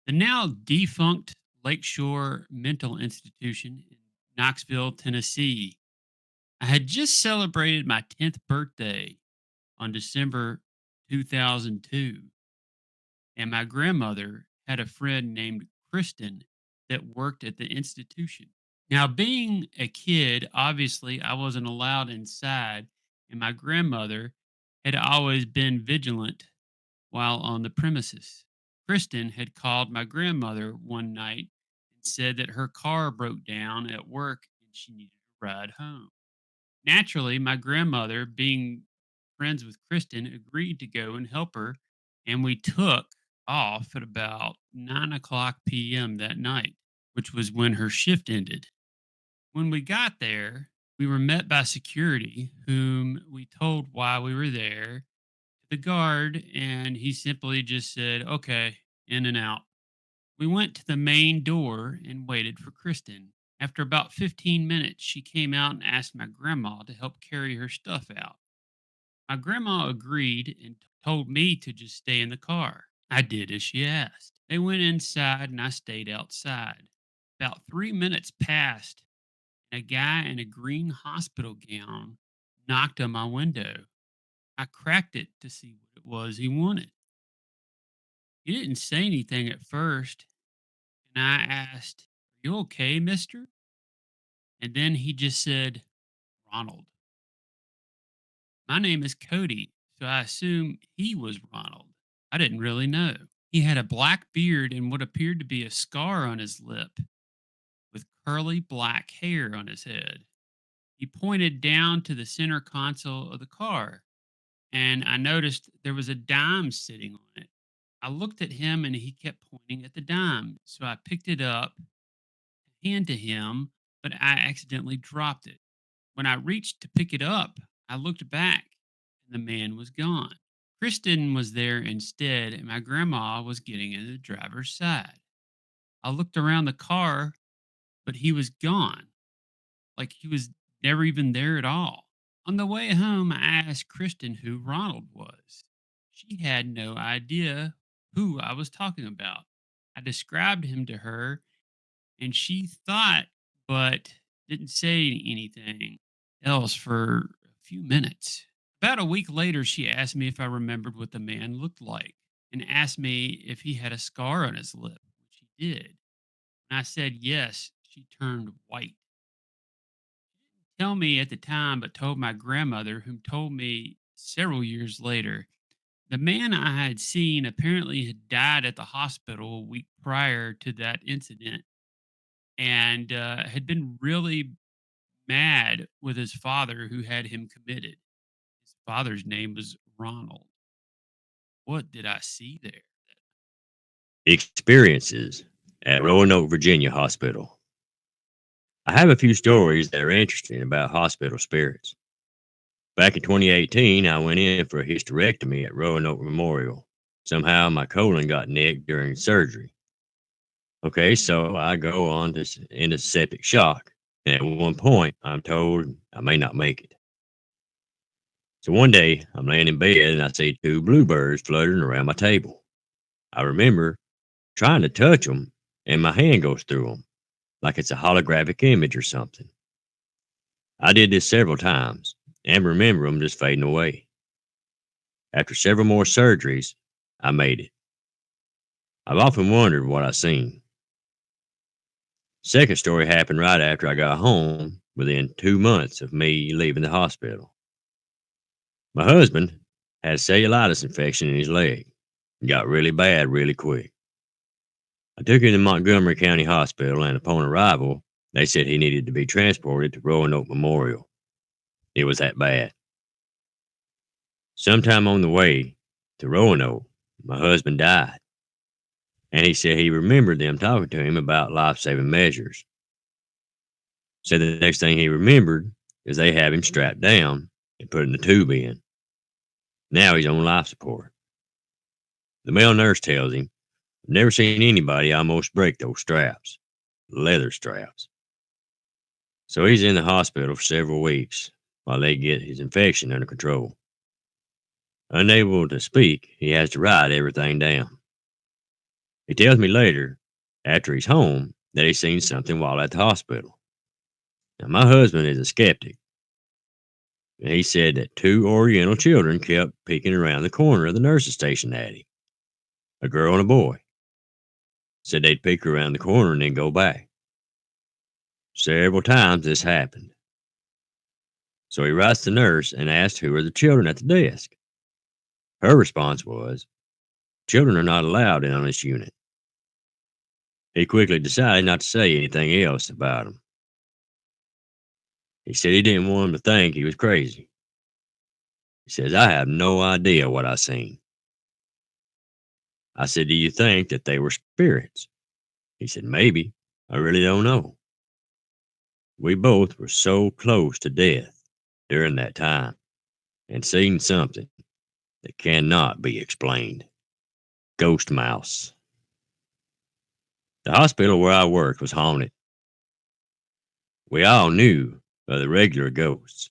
The now defunct Lakeshore Mental Institution in Knoxville, Tennessee. I had just celebrated my 10th birthday on December 2002, and my grandmother had a friend named Kristen that worked at the institution. Now, being a kid, obviously, I wasn't allowed inside, and my grandmother had always been vigilant while on the premises. Kristen had called my grandmother one night and said that her car broke down at work and she needed a ride home. Naturally, my grandmother, being friends with Kristen, agreed to go and help her, and we took off at about 9 o'clock p.m. that night, which was when her shift ended. When we got there, we were met by security, whom we told why we were there to the guard, and he simply just said, "Okay, in and out." We went to the main door and waited for Kristen. After about 15 minutes, she came out and asked my grandma to help carry her stuff out. My grandma agreed and told me to just stay in the car. I did as she asked. They went inside and I stayed outside. About 3 minutes passed, and a guy in a green hospital gown knocked on my window. I cracked it to see what it was he wanted. He didn't say anything at first, and I asked, "Are you okay, mister?" And then he just said, "Ronald." My name is Cody, so I assume he was Ronald. I didn't really know. He had a black beard and what appeared to be a scar on his lip with curly black hair on his head. He pointed down to the center console of the car, and I noticed there was a dime sitting on it. I looked at him and he kept pointing at the dime, so I picked it up to hand to him, but I accidentally dropped it. When I reached to pick it up, I looked back and the man was gone. Kristen was there instead, and my grandma was getting in the driver's side. I looked around the car, but he was gone, like he was never even there at all. On the way home, I asked Kristen who Ronald was. She had no idea who I was talking about. I described him to her, and she thought, but didn't say anything else for a few minutes. About a week later, she asked me if I remembered what the man looked like and asked me if he had a scar on his lip, which he did. And I said yes. She turned white. Tell me at the time, but told my grandmother, whom told me several years later. The man I had seen apparently had died at the hospital a week prior to that incident and had been really mad with his father who had him committed. His father's name was Ronald. What did I see there? Experiences at Roanoke, Virginia Hospital. I have a few stories that are interesting about hospital spirits. Back in 2018, I went in for a hysterectomy at Roanoke Memorial. Somehow my colon got nicked during surgery. Okay, so I go on this into septic shock. And at one point, I'm told I may not make it. So one day, I'm laying in bed and I see two bluebirds fluttering around my table. I remember trying to touch them, and my hand goes through them like it's a holographic image or something. I did this several times and remember them just fading away. After several more surgeries, I made it. I've often wondered what I seen. Second story happened right after I got home within 2 months of me leaving the hospital. My husband had a cellulitis infection in his leg and got really bad really quick. I took him to Montgomery County Hospital, and upon arrival, they said he needed to be transported to Roanoke Memorial. It was that bad. Sometime on the way to Roanoke, my husband died, and he said he remembered them talking to him about life saving measures. Said the next thing he remembered is they have him strapped down and putting the tube in. Now he's on life support. The male nurse tells him, "I've never seen anybody almost break those straps, leather straps." So he's in the hospital for several weeks while they get his infection under control. Unable to speak, he has to write everything down. He tells me later, after he's home, that he's seen something while at the hospital. Now, my husband is a skeptic, and he said that two Oriental children kept peeking around the corner of the nurse's station at him, a girl and a boy. Said they'd peek around the corner and then go back. Several times this happened. So he writes the nurse and asks who are the children at the desk. Her response was, children are not allowed in on this unit. He quickly decided not to say anything else about them. He said he didn't want them to think he was crazy. He says, I have no idea what I seen. I said, do you think that they were spirits? He said, maybe. I really don't know. We both were so close to death during that time and seen something that cannot be explained. Ghost mouse. The hospital where I worked was haunted. We all knew of the regular ghosts,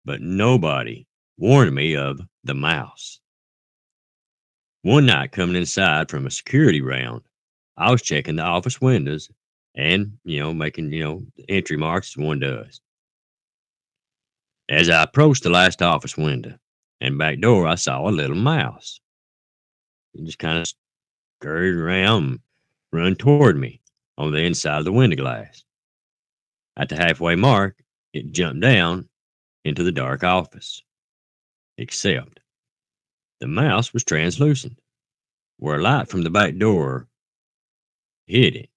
but nobody warned me of the mouse. One night coming inside from a security round, I was checking the office windows and, making, entry marks as one does. As I approached the last office window and back door, I saw a little mouse. It just kind of scurried around and run toward me on the inside of the window glass. At the halfway mark, it jumped down into the dark office. Except the mouse was translucent, where light from the back door hit it.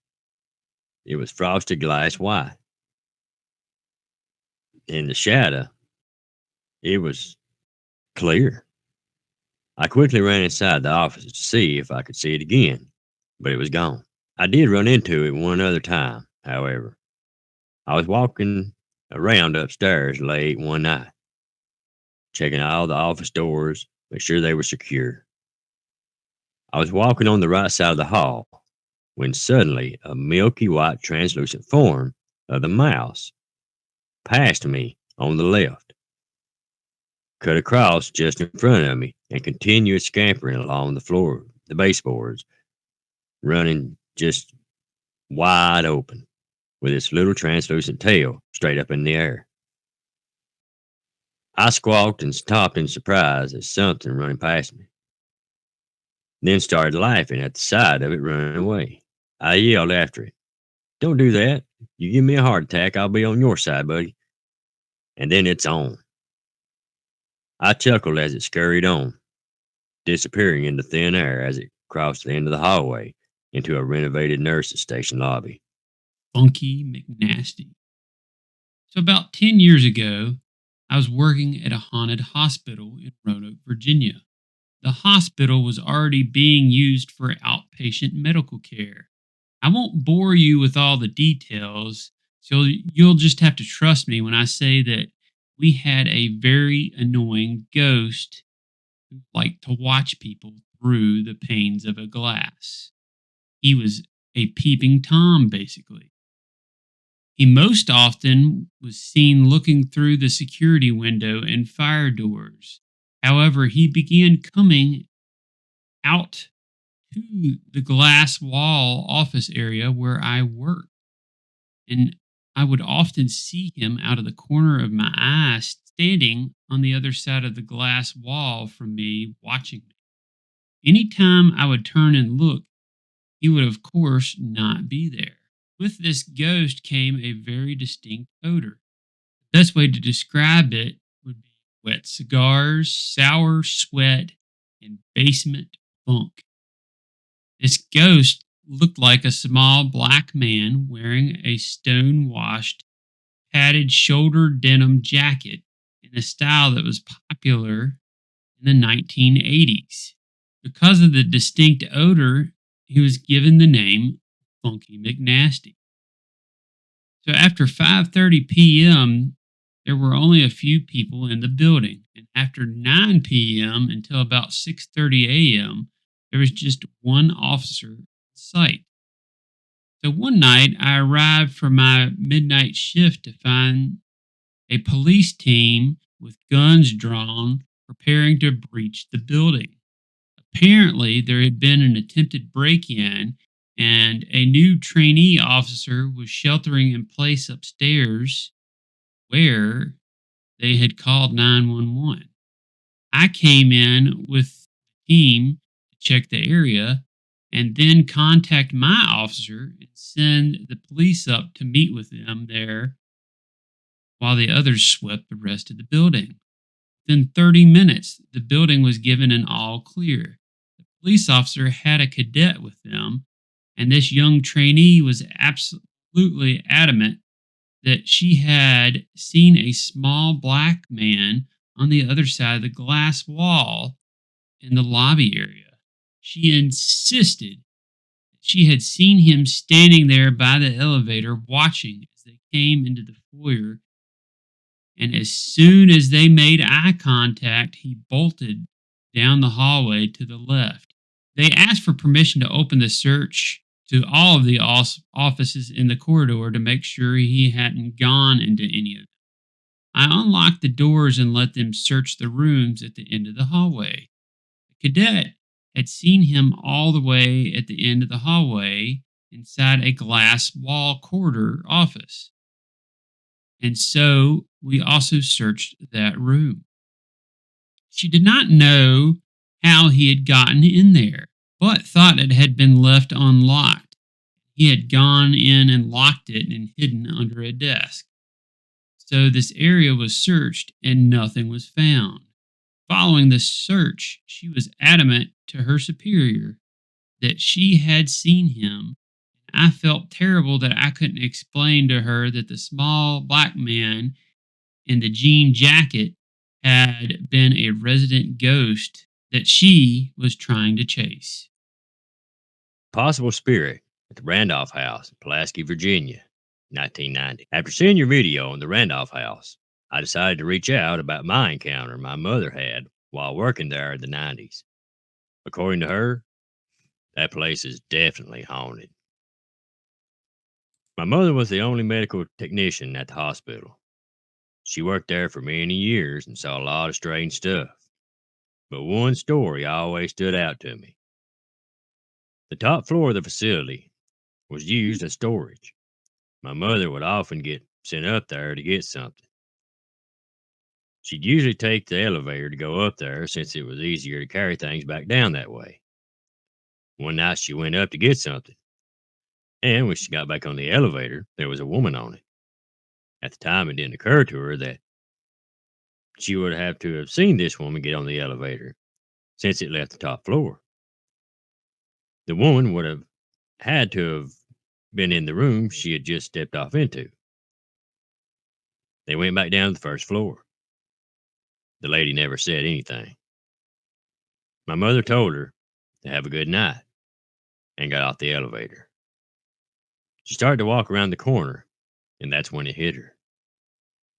It was frosted glass white. In the shadow, it was clear. I quickly ran inside the office to see if I could see it again, but it was gone. I did run into it one other time, however. I was walking around upstairs late one night, checking all the office doors, make sure they were secure. I was walking on the right side of the hall when suddenly a milky white translucent form of the mouse passed me on the left, cut across just in front of me, and continued scampering along the floor, the baseboards, running just wide open with its little translucent tail straight up in the air. I squawked and stopped in surprise at something running past me, then started laughing at the sight of it running away. I yelled after it, don't do that. You give me a heart attack, I'll be on your side, buddy. And then it's on. I chuckled as it scurried on, disappearing into thin air as it crossed the end of the hallway into a renovated nurse's station lobby. Funky McNasty. So about 10 years ago, I was working at a haunted hospital in Roanoke, Virginia. The hospital was already being used for outpatient medical care. I won't bore you with all the details, so you'll just have to trust me when I say that we had a very annoying ghost who liked to watch people through the panes of a glass. He was a peeping Tom, basically. He most often was seen looking through the security window and fire doors. However, he began coming out to the glass wall office area where I worked. And I would often see him out of the corner of my eye standing on the other side of the glass wall from me, watching me. Anytime I would turn and look, he would, of course, not be there. With this ghost came a very distinct odor. The best way to describe it would be wet cigars, sour sweat, and basement funk. This ghost looked like a small black man wearing a stone-washed, padded shoulder denim jacket in a style that was popular in the 1980s. Because of the distinct odor, he was given the name Funky McNasty. So after 5:30 p.m., there were only a few people in the building, and after 9 p.m. until about 6:30 a.m., there was just one officer in sight. So one night, I arrived for my midnight shift to find a police team with guns drawn preparing to breach the building. Apparently, there had been an attempted break in, and a new trainee officer was sheltering in place upstairs where they had called 911. I came in with the team to check the area and then contact my officer and send the police up to meet with them there while the others swept the rest of the building. Within 30 minutes, the building was given an all clear. The police officer had a cadet with them, and this young trainee was absolutely adamant that she had seen a small black man on the other side of the glass wall in the lobby area. She insisted that she had seen him standing there by the elevator watching as they came into the foyer, and as soon as they made eye contact, he bolted down the hallway to the left. They asked for permission to open the search to all of the offices in the corridor to make sure he hadn't gone into any of them. I unlocked the doors and let them search the rooms at the end of the hallway. The cadet had seen him all the way at the end of the hallway inside a glass wall corridor office. And so we also searched that room. She did not know how he had gotten in there, but thought it had been left unlocked. He had gone in and locked it and hidden under a desk. So this area was searched and nothing was found. Following the search, she was adamant to her superior that she had seen him. I felt terrible that I couldn't explain to her that the small black man in the jean jacket had been a resident ghost that she was trying to chase. Possible spirit at the Randolph House in Pulaski, Virginia, 1990. After seeing your video on the Randolph House, I decided to reach out about my encounter my mother had while working there in the 90s. According to her, that place is definitely haunted. My mother was the only medical technician at the hospital. She worked there for many years and saw a lot of strange stuff. But one story always stood out to me. The top floor of the facility was used as storage. My mother would often get sent up there to get something. She'd usually take the elevator to go up there since it was easier to carry things back down that way. One night she went up to get something, and when she got back on the elevator, there was a woman on it. At the time, it didn't occur to her that she would have to have seen this woman get on the elevator since it left the top floor. The woman would have had to have been in the room she had just stepped off into. They went back down to the first floor. The lady never said anything. My mother told her to have a good night and got off the elevator. She started to walk around the corner, and that's when it hit her.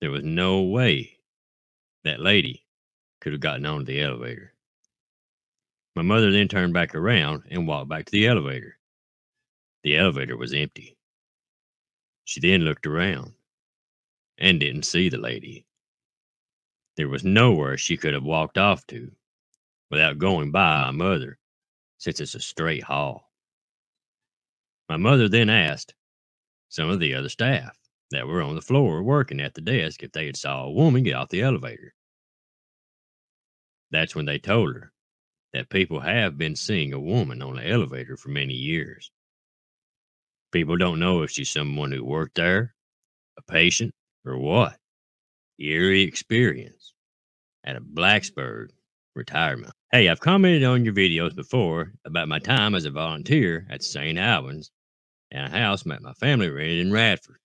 There was no way that lady could have gotten onto the elevator. My mother then turned back around and walked back to the elevator. The elevator was empty. She then looked around and didn't see the lady. There was nowhere she could have walked off to without going by my mother, since it's a straight hall. My mother then asked some of the other staff that were on the floor working at the desk if they had saw a woman get off the elevator. That's when they told her that people have been seeing a woman on the elevator for many years. People don't know if she's someone who worked there, a patient, or what. Eerie experience at a Blacksburg retirement. Hey, I've commented on your videos before about my time as a volunteer at St. Albans and a house my family rented in Radford.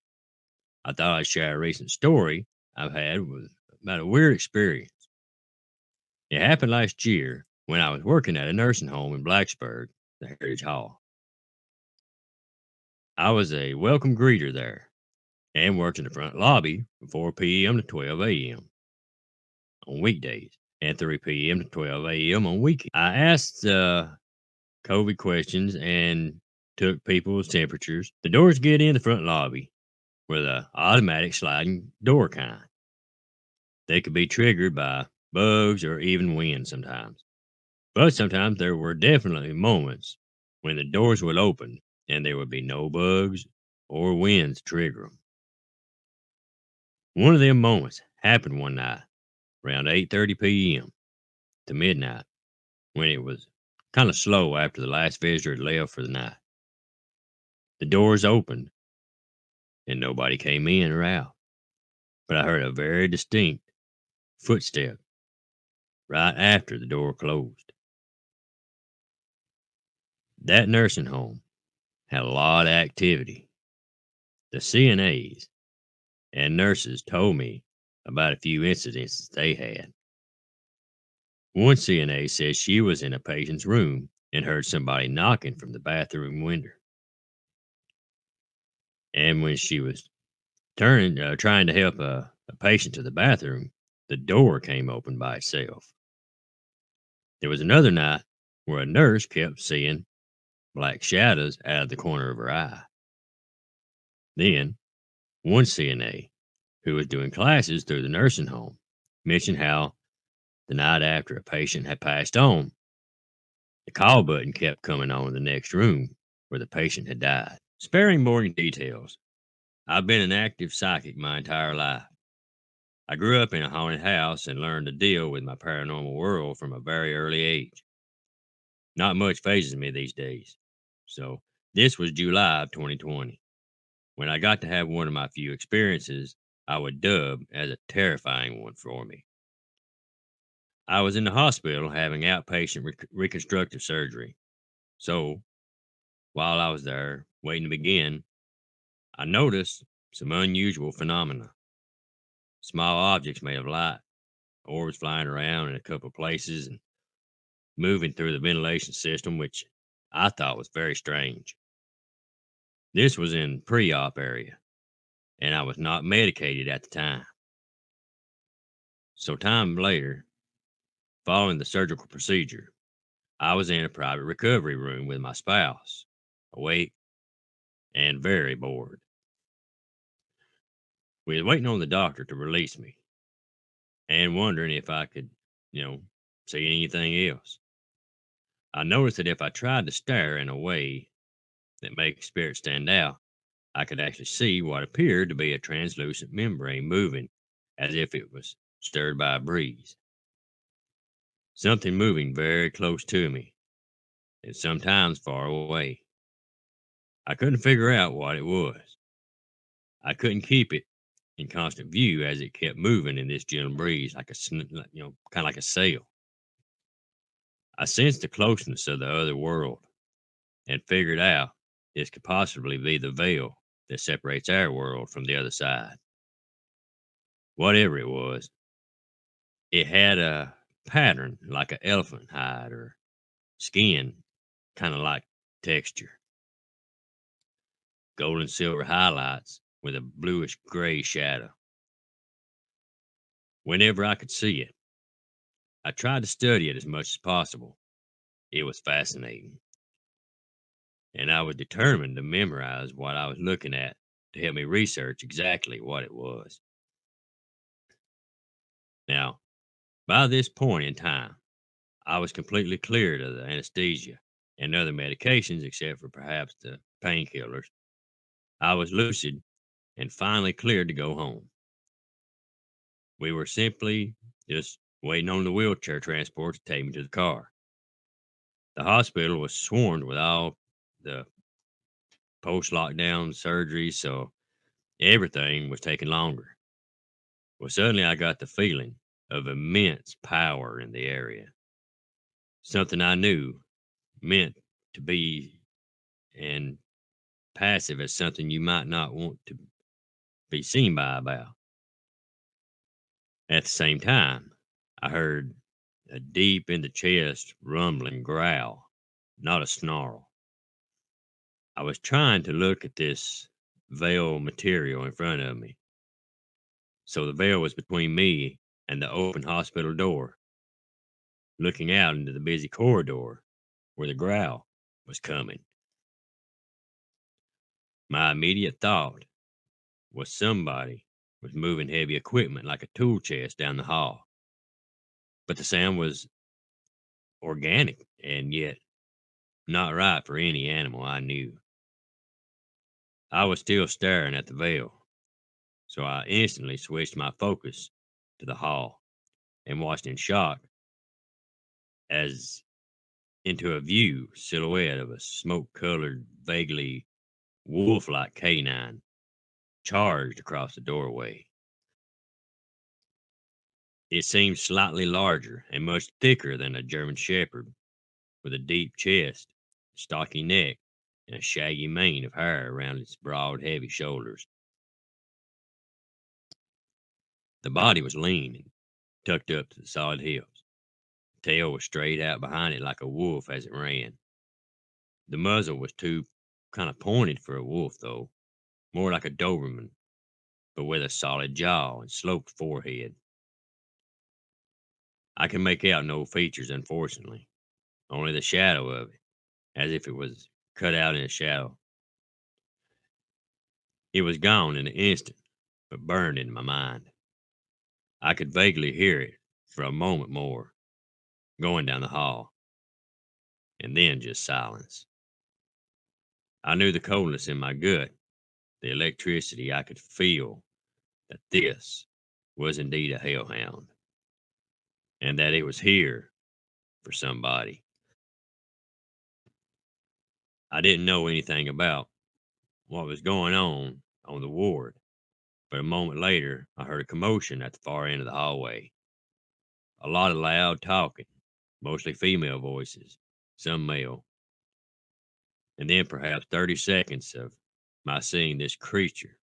I thought I'd share a recent story I've had about a weird experience. It happened last year when I was working at a nursing home in Blacksburg, the Heritage Hall. I was a welcome greeter there and worked in the front lobby from 4 p.m. to 12 a.m. on weekdays and 3 p.m. to 12 a.m. on weekends. I asked COVID questions and took people's temperatures. The doors get in the front lobby were the automatic sliding door kind. They could be triggered by bugs or even wind sometimes. But sometimes there were definitely moments when the doors would open and there would be no bugs or winds to trigger them. One of them moments happened one night around 8:30 p.m. to midnight when it was kind of slow after the last visitor had left for the night. The doors opened and nobody came in or out, but I heard a very distinct footstep right after the door closed. That nursing home had a lot of activity. The CNAs and nurses told me about a few incidents they had. One CNA says she was in a patient's room and heard somebody knocking from the bathroom window. And when she was trying to help a patient to the bathroom, the door came open by itself. There was another night where a nurse kept seeing black shadows out of the corner of her eye. Then, one CNA who was doing classes through the nursing home mentioned how the night after a patient had passed on, the call button kept coming on in the next room where the patient had died. Sparing more details, I've been an active psychic my entire life. I grew up in a haunted house and learned to deal with my paranormal world from a very early age. Not much phases me these days. So, this was July of 2020, when I got to have one of my few experiences I would dub as a terrifying one for me. I was in the hospital having outpatient reconstructive surgery. So, while I was there waiting to begin, I noticed some unusual phenomena. Small objects made of light, orbs flying around in a couple of places and moving through the ventilation system, which I thought was very strange. This was in pre-op area, and I was not medicated at the time. So time later, following the surgical procedure, I was in a private recovery room with my spouse, awake and very bored. We were waiting on the doctor to release me and wondering if I could, you know, see anything else. I noticed that if I tried to stare in a way that makes spirits stand out, I could actually see what appeared to be a translucent membrane moving as if it was stirred by a breeze. Something moving very close to me and sometimes far away. I couldn't figure out what it was. I couldn't keep it in constant view as it kept moving in this gentle breeze like kind of like a sail. I sensed the closeness of the other world and figured out this could possibly be the veil that separates our world from the other side. Whatever it was, it had a pattern like an elephant hide or skin, kind of like texture. Gold and silver highlights with a bluish gray shadow. Whenever I could see it, I tried to study it as much as possible. It was fascinating, and I was determined to memorize what I was looking at to help me research exactly what it was. Now, by this point in time, I was completely cleared of the anesthesia and other medications except for perhaps the painkillers. I was lucid and finally cleared to go home. We were simply just waiting on the wheelchair transport to take me to the car. The hospital was swarmed with all the post lockdown surgeries, so everything was taking longer. Well, suddenly I got the feeling of immense power in the area. Something I knew meant to be and passive as something you might not want to be seen by about. At the same time, I heard a deep in the chest rumbling growl, not a snarl. I was trying to look at this veil material in front of me. So the veil was between me and the open hospital door, looking out into the busy corridor where the growl was coming. My immediate thought was somebody was moving heavy equipment like a tool chest down the hall. But the sound was organic and yet not right for any animal I knew. I was still staring at the veil, so I instantly switched my focus to the hall and watched in shock as into a view silhouette of a smoke colored, vaguely wolf like canine charged across the doorway. It seemed slightly larger and much thicker than a German Shepherd, with a deep chest, stocky neck, and a shaggy mane of hair around its broad, heavy shoulders. The body was lean and tucked up to the solid hips. The tail was straight out behind it like a wolf as it ran. The muzzle was too kind of pointed for a wolf, though, more like a Doberman, but with a solid jaw and sloped forehead. I can make out no features, unfortunately, only the shadow of it, as if it was cut out in a shadow. It was gone in an instant, but burned in my mind. I could vaguely hear it for a moment more, going down the hall, and then just silence. I knew the coldness in my gut, the electricity. I could feel that this was indeed a hellhound, and that it was here for somebody. I didn't know anything about what was going on the ward, but a moment later I heard a commotion at the far end of the hallway. A lot of loud talking, mostly female voices, some male, and then perhaps 30 seconds of my seeing this creature.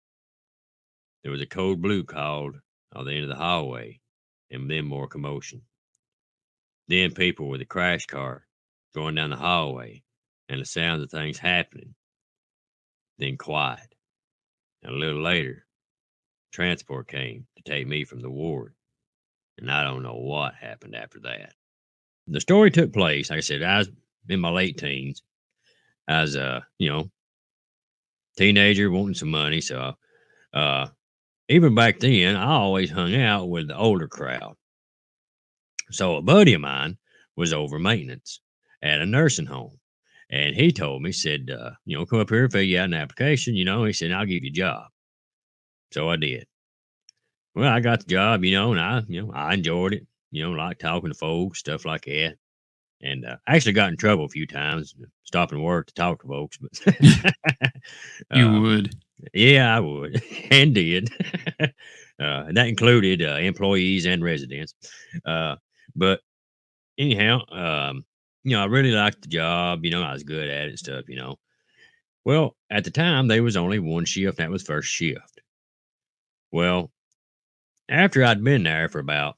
There was a code blue called on the end of the hallway, and then more commotion. Then people with a crash cart going down the hallway, and the sounds of things happening. Then quiet. And a little later, transport came to take me from the ward, and I don't know what happened after that. The story took place, like I said, I was in my late teens. I was teenager wanting some money, so uh even back then I always hung out with the older crowd. So a buddy of mine was over maintenance at a nursing home. And he told me, said, come up here, fill you out an application, he said, I'll give you a job. So I did. Well, I got the job, and I enjoyed it, like talking to folks, stuff like that. And I actually got in trouble a few times, stopping work to talk to folks. But You uh, would. yeah, I would and did. And that included employees and residents. But anyhow, I really liked the job. I was good at it and stuff. Well, at the time, there was only one shift, and that was first shift. Well, after I'd been there for about,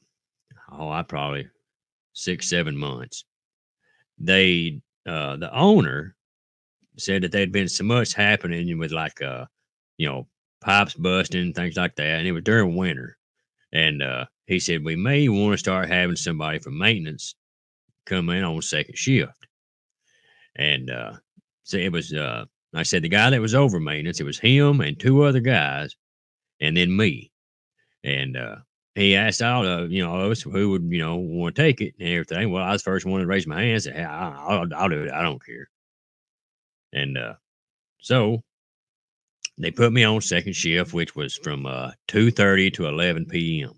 I probably 6, 7 months, the owner said that there'd been so much happening with like, you know, pipes busting, things like that. And it was during winter. And he said, we may want to start having somebody from maintenance come in on second shift. And so it was, I said, the guy that was over maintenance, it was him and two other guys, and then me. And he asked all of us who would want to take it and everything. Well, I was the first one to raise my hand. Said, hey, I'll do it. I don't care. And so they put me on second shift, which was from 2:30 to 11 p.m.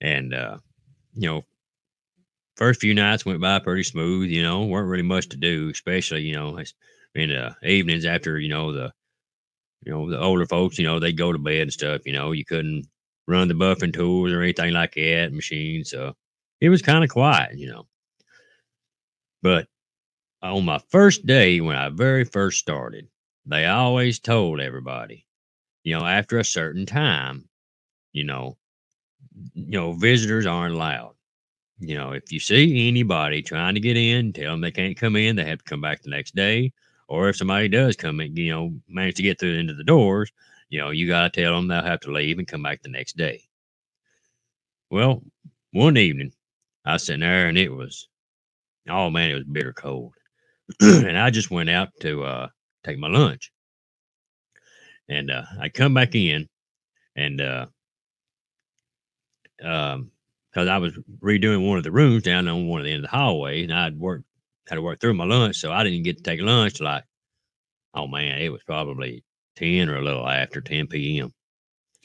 And you know, first few nights went by pretty smooth. Weren't really much to do, especially in the evenings after the older folks. They'd go to bed and stuff. You couldn't run the buffing tools or anything like that, machines. So it was kind of quiet. But on my first day, when I very first started, they always told everybody, after a certain time, you know, visitors aren't allowed. If you see anybody trying to get in, tell them they can't come in. They have to come back the next day. Or if somebody does come in, manage to get through into the doors, you got to tell them they'll have to leave and come back the next day. Well, one evening, I was sitting there and it was bitter cold. And I just went out to take my lunch. And I come back in and um, because I was redoing one of the rooms down on one of the end of the hallway, and had to work through my lunch, so I didn't get to take lunch till like, oh man, it was probably 10 or a little after 10 p.m.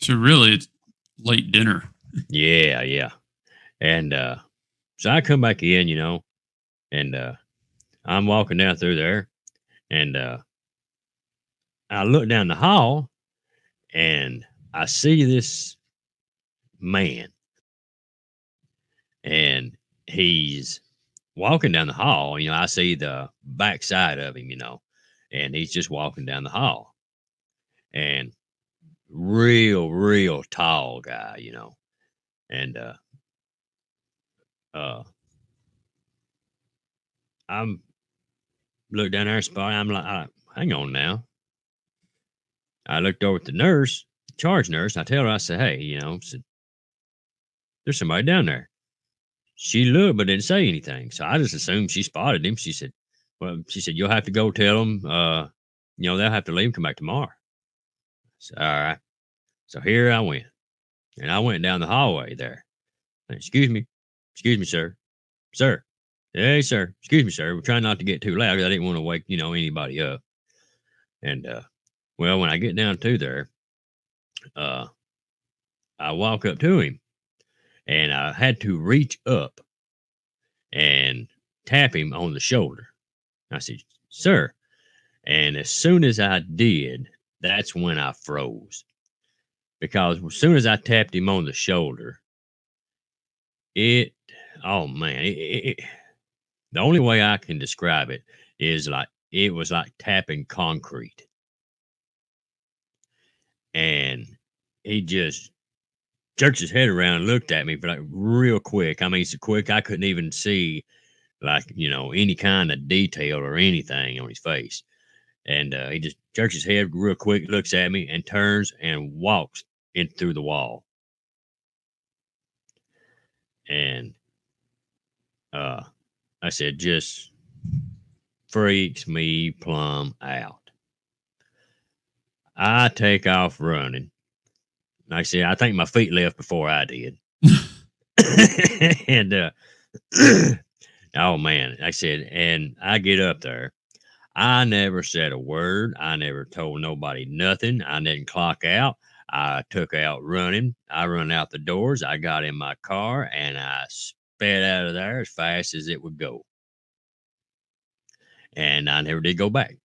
So really, it's late dinner. Yeah, yeah. And so I come back in, and I'm walking down through there, and I look down the hall, and I see this man, and he's walking down the hall. I see the backside of him, and he's just walking down the hall, and real tall guy, and uh, I'm look down there, spot. I'm like, hang on now. I looked over at the nurse, charge nurse. I tell her, I said, hey, said, there's somebody down there. She looked but didn't say anything. So I just assumed she spotted him. She said, you'll have to go tell them, they'll have to leave and come back tomorrow. So, all right. So here I went. And I went down the hallway there. Excuse me, sir. Sir. Hey, sir. Excuse me, sir. We're trying not to get too loud because I didn't want to wake, anybody up. And well, when I get down to there, I walk up to him, and I had to reach up and tap him on the shoulder. I said, sir. And as soon as I did, that's when I froze. Because as soon as I tapped him on the shoulder, oh man, the only way I can describe it is like it was like tapping concrete. And he just jerked his head around and looked at me for like real quick. I mean, so quick I couldn't even see like, any kind of detail or anything on his face. And he just jerks his head real quick, looks at me, and turns and walks in through the wall. And I said, just freaks me plumb out. I take off running. Like I said, I think my feet left before I did. And oh man, like I said, and I get up there. I never said a word. I never told nobody nothing. I didn't clock out. I took out running. I run out the doors. I got in my car and I sped out of there as fast as it would go. And I never did go back.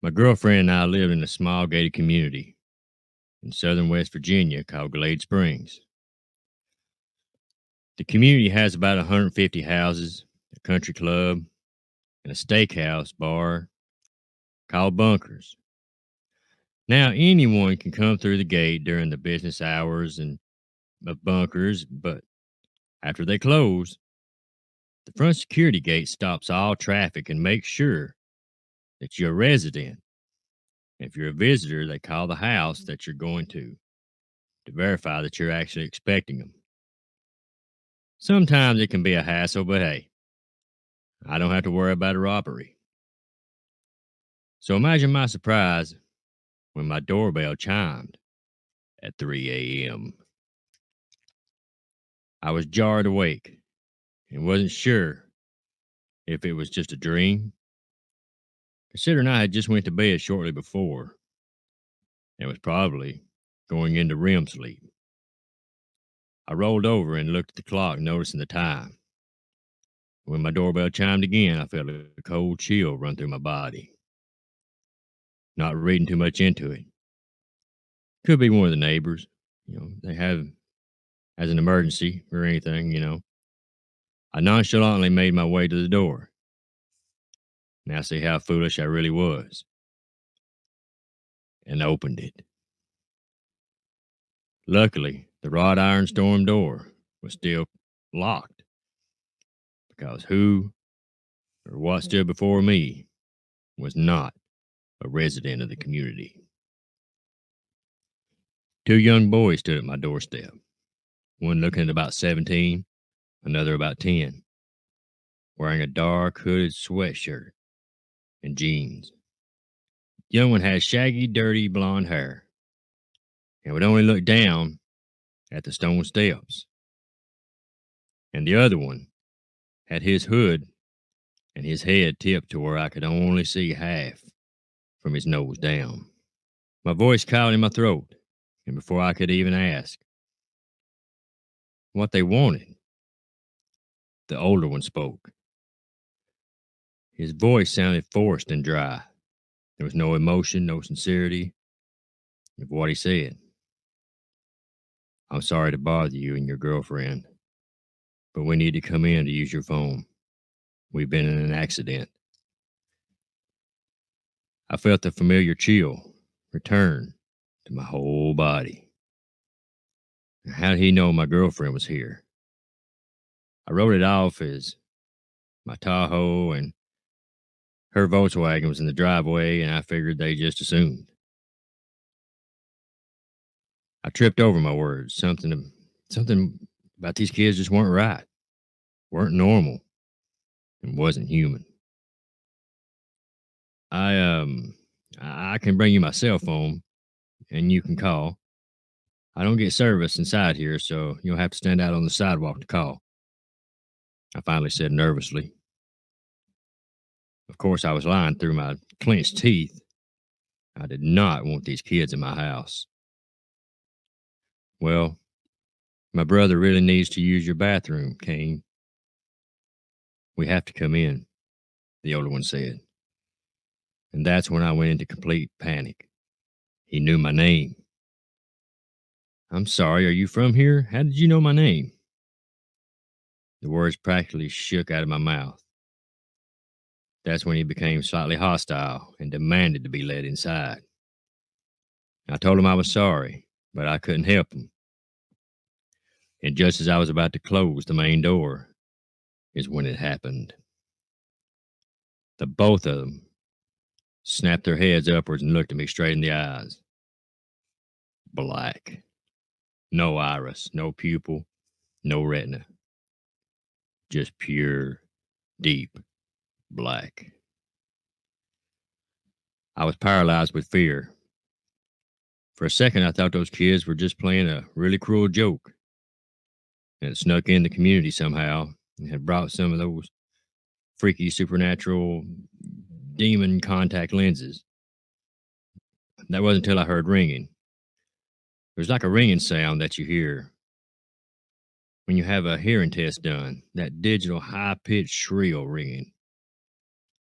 My girlfriend and I lived in a small gated community in southern West Virginia called Glade Springs. The community has about 150 houses, a country club, and a steakhouse bar called Bunkers. Now, anyone can come through the gate during the business hours and of Bunkers, but after they close, the front security gate stops all traffic and makes sure that you're a resident. If you're a visitor, they call the house that you're going to verify that you're actually expecting them. Sometimes it can be a hassle, but hey, I don't have to worry about a robbery. So imagine my surprise when my doorbell chimed at 3 a.m. I was jarred awake and wasn't sure if it was just a dream, considering I had just went to bed shortly before and was probably going into REM sleep. I rolled over and looked at the clock, noticing the time. When my doorbell chimed again, I felt a cold chill run through my body. Not reading too much into it. Could be one of the neighbors. They have as an emergency or anything. I nonchalantly made my way to the door. Now see how foolish I really was. And opened it. Luckily, the wrought iron storm door was still locked. Because who or what stood before me was not a resident of the community. Two young boys stood at my doorstep. One looking at about 17, another about 10, wearing a dark hooded sweatshirt and jeans. The young one had shaggy, dirty blonde hair and would only look down at the stone steps, and the other one had his hood and his head tipped to where I could only see half from his nose down. My voice caught in my throat, and before I could even ask what they wanted, the older one spoke. His voice sounded forced and dry. There was no emotion, no sincerity of what he said. I'm sorry to bother you and your girlfriend, but we need to come in to use your phone. We've been in an accident. I felt the familiar chill return to my whole body. How did he know my girlfriend was here? I wrote it off as my Tahoe and her Volkswagen was in the driveway, and I figured they just assumed. I tripped over my words. Something about these kids just weren't right, weren't normal, and wasn't human. I can bring you my cell phone, and you can call. I don't get service inside here, so you'll have to stand out on the sidewalk to call, I finally said nervously. Of course, I was lying through my clenched teeth. I did not want these kids in my house. Well, my brother really needs to use your bathroom, Kane. We have to come in, the older one said. And that's when I went into complete panic. He knew my name. I'm sorry, are you from here? How did you know my name? The words practically shook out of my mouth. That's when he became slightly hostile and demanded to be let inside. I told him I was sorry, but I couldn't help him. And just as I was about to close the main door is when it happened. The both of them snapped their heads upwards and looked at me straight in the eyes. Black. No iris, no pupil, no retina. Just pure, deep black. I was paralyzed with fear. For a second, I thought those kids were just playing a really cruel joke, and it snuck in the community somehow and had brought some of those freaky supernatural demon contact lenses. That wasn't until I heard ringing. It was like a ringing sound that you hear when you have a hearing test done, that digital high-pitched shrill ringing.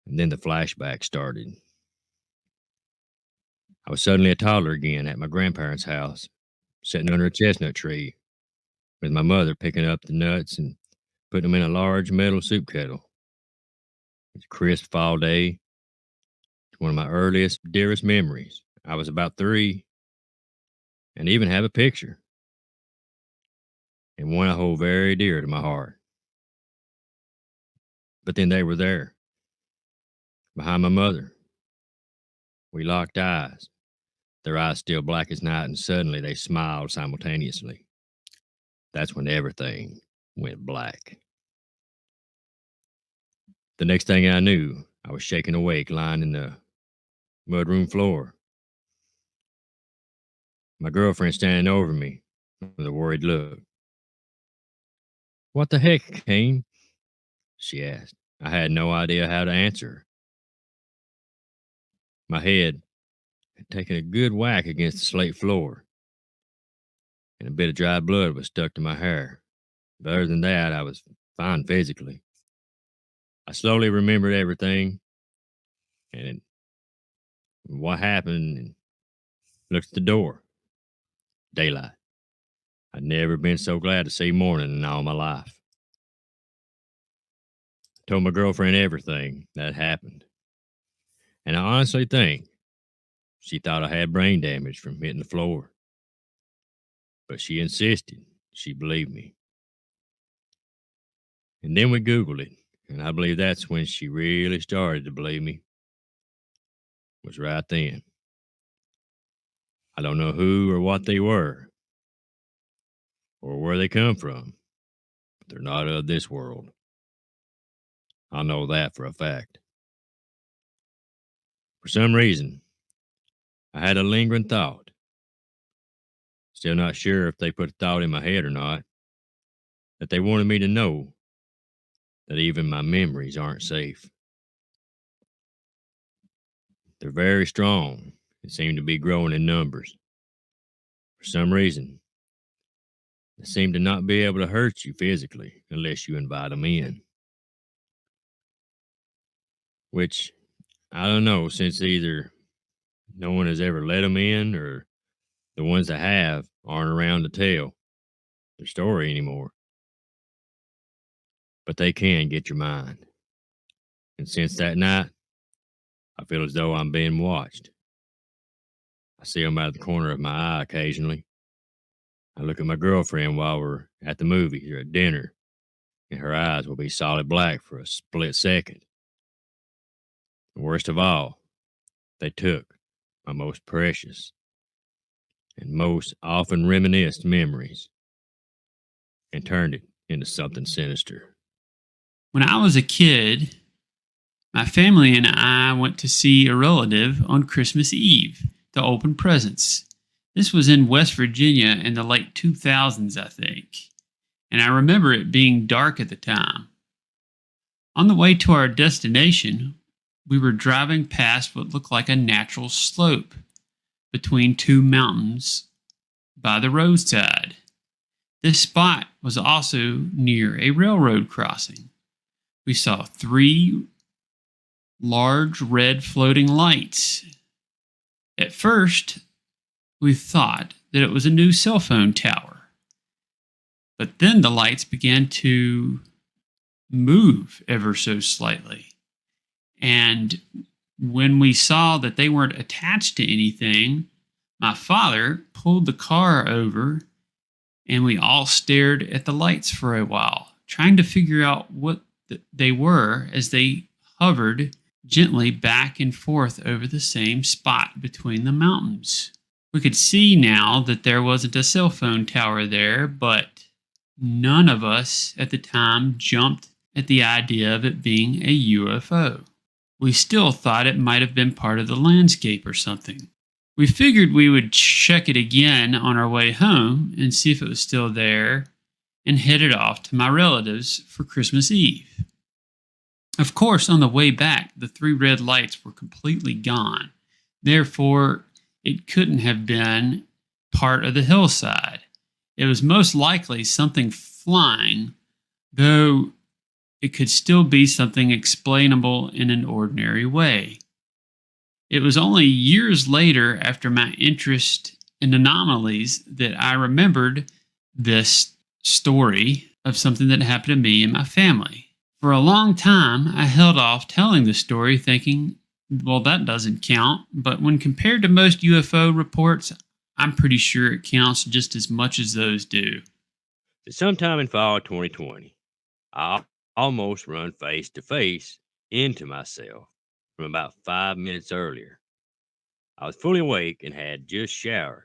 And then the flashback started. I was suddenly a toddler again at my grandparents' house, sitting under a chestnut tree, with my mother picking up the nuts and putting them in a large metal soup kettle. It's a crisp fall day. It's one of my earliest, dearest memories. I was about 3 and even have a picture, and one I hold very dear to my heart. But then they were there, behind my mother. We locked eyes, their eyes still black as night, and suddenly they smiled simultaneously. That's when everything went black. The next thing I knew, I was shaken awake, lying in the mudroom floor. My girlfriend standing over me with a worried look. What the heck, Kane? She asked. I had no idea how to answer. My head had taken a good whack against the slate floor, and a bit of dry blood was stuck to my hair. But other than that, I was fine physically. I slowly remembered everything and what happened and looked at the door. Daylight. I'd never been so glad to see morning in all my life. Told my girlfriend everything that happened. And I honestly think she thought I had brain damage from hitting the floor. But she insisted she believed me. And then we Googled it, and I believe that's when she really started to believe me. It was right then. I don't know who or what they were, or where they come from, but they're not of this world. I know that for a fact. For some reason, I had a lingering thought. Still not sure if they put a thought in my head or not, that they wanted me to know that even my memories aren't safe. They're very strong and seem to be growing in numbers. For some reason, they seem to not be able to hurt you physically unless you invite them in. Which, I don't know, since either no one has ever let them in or the ones that have aren't around to tell their story anymore. But they can get your mind. And since that night, I feel as though I'm being watched. I see them out of the corner of my eye occasionally. I look at my girlfriend while we're at the movies or at dinner, and her eyes will be solid black for a split second. And worst of all, they took my most precious and most often reminisced memories and turned it into something sinister. When I was a kid, my family and I went to see a relative on Christmas Eve to open presents. This was in West Virginia in the late 2000s, I think, and I remember it being dark at the time. On the way to our destination, we were driving past what looked like a natural slope between two mountains by the roadside. This spot was also near a railroad crossing. We saw 3 large red floating lights. At first, we thought that it was a new cell phone tower. But then the lights began to move ever so slightly. And when we saw that they weren't attached to anything, my father pulled the car over and we all stared at the lights for a while, trying to figure out what they were as they hovered gently back and forth over the same spot between the mountains. We could see now that there wasn't a cell phone tower there, but none of us at the time jumped at the idea of it being a UFO. We still thought it might have been part of the landscape or something. We figured we would check it again on our way home and see if it was still there and headed off to my relatives for Christmas Eve. Of course, on the way back, the 3 red lights were completely gone. Therefore, it couldn't have been part of the hillside. It was most likely something flying, though it could still be something explainable in an ordinary way. It was only years later, after my interest in anomalies, that I remembered this story of something that happened to me and my family. For a long time, I held off telling the story, thinking, well, that doesn't count. But when compared to most UFO reports, I'm pretty sure it counts just as much as those do. Sometime in fall of 2020, I almost run face to face into myself from about 5 minutes earlier. I was fully awake and had just showered,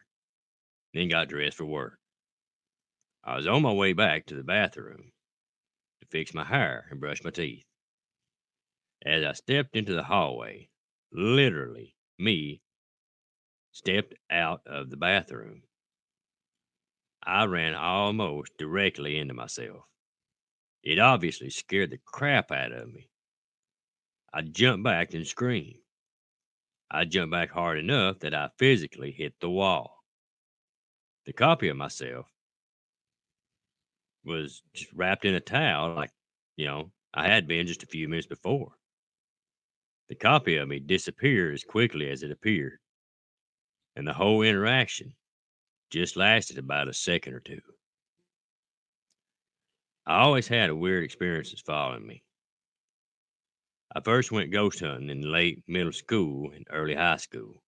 then got dressed for work. I was on my way back to the bathroom to fix my hair and brush my teeth. As I stepped into the hallway, literally, me stepped out of the bathroom. I ran almost directly into myself. It obviously scared the crap out of me. I jumped back and screamed. I jumped back hard enough that I physically hit the wall. The copy of myself was just wrapped in a towel like, I had been just a few minutes before. The copy of me disappeared as quickly as it appeared, and the whole interaction just lasted about a second or two. I always had a weird experiences following me. I first went ghost hunting in late middle school and early high school.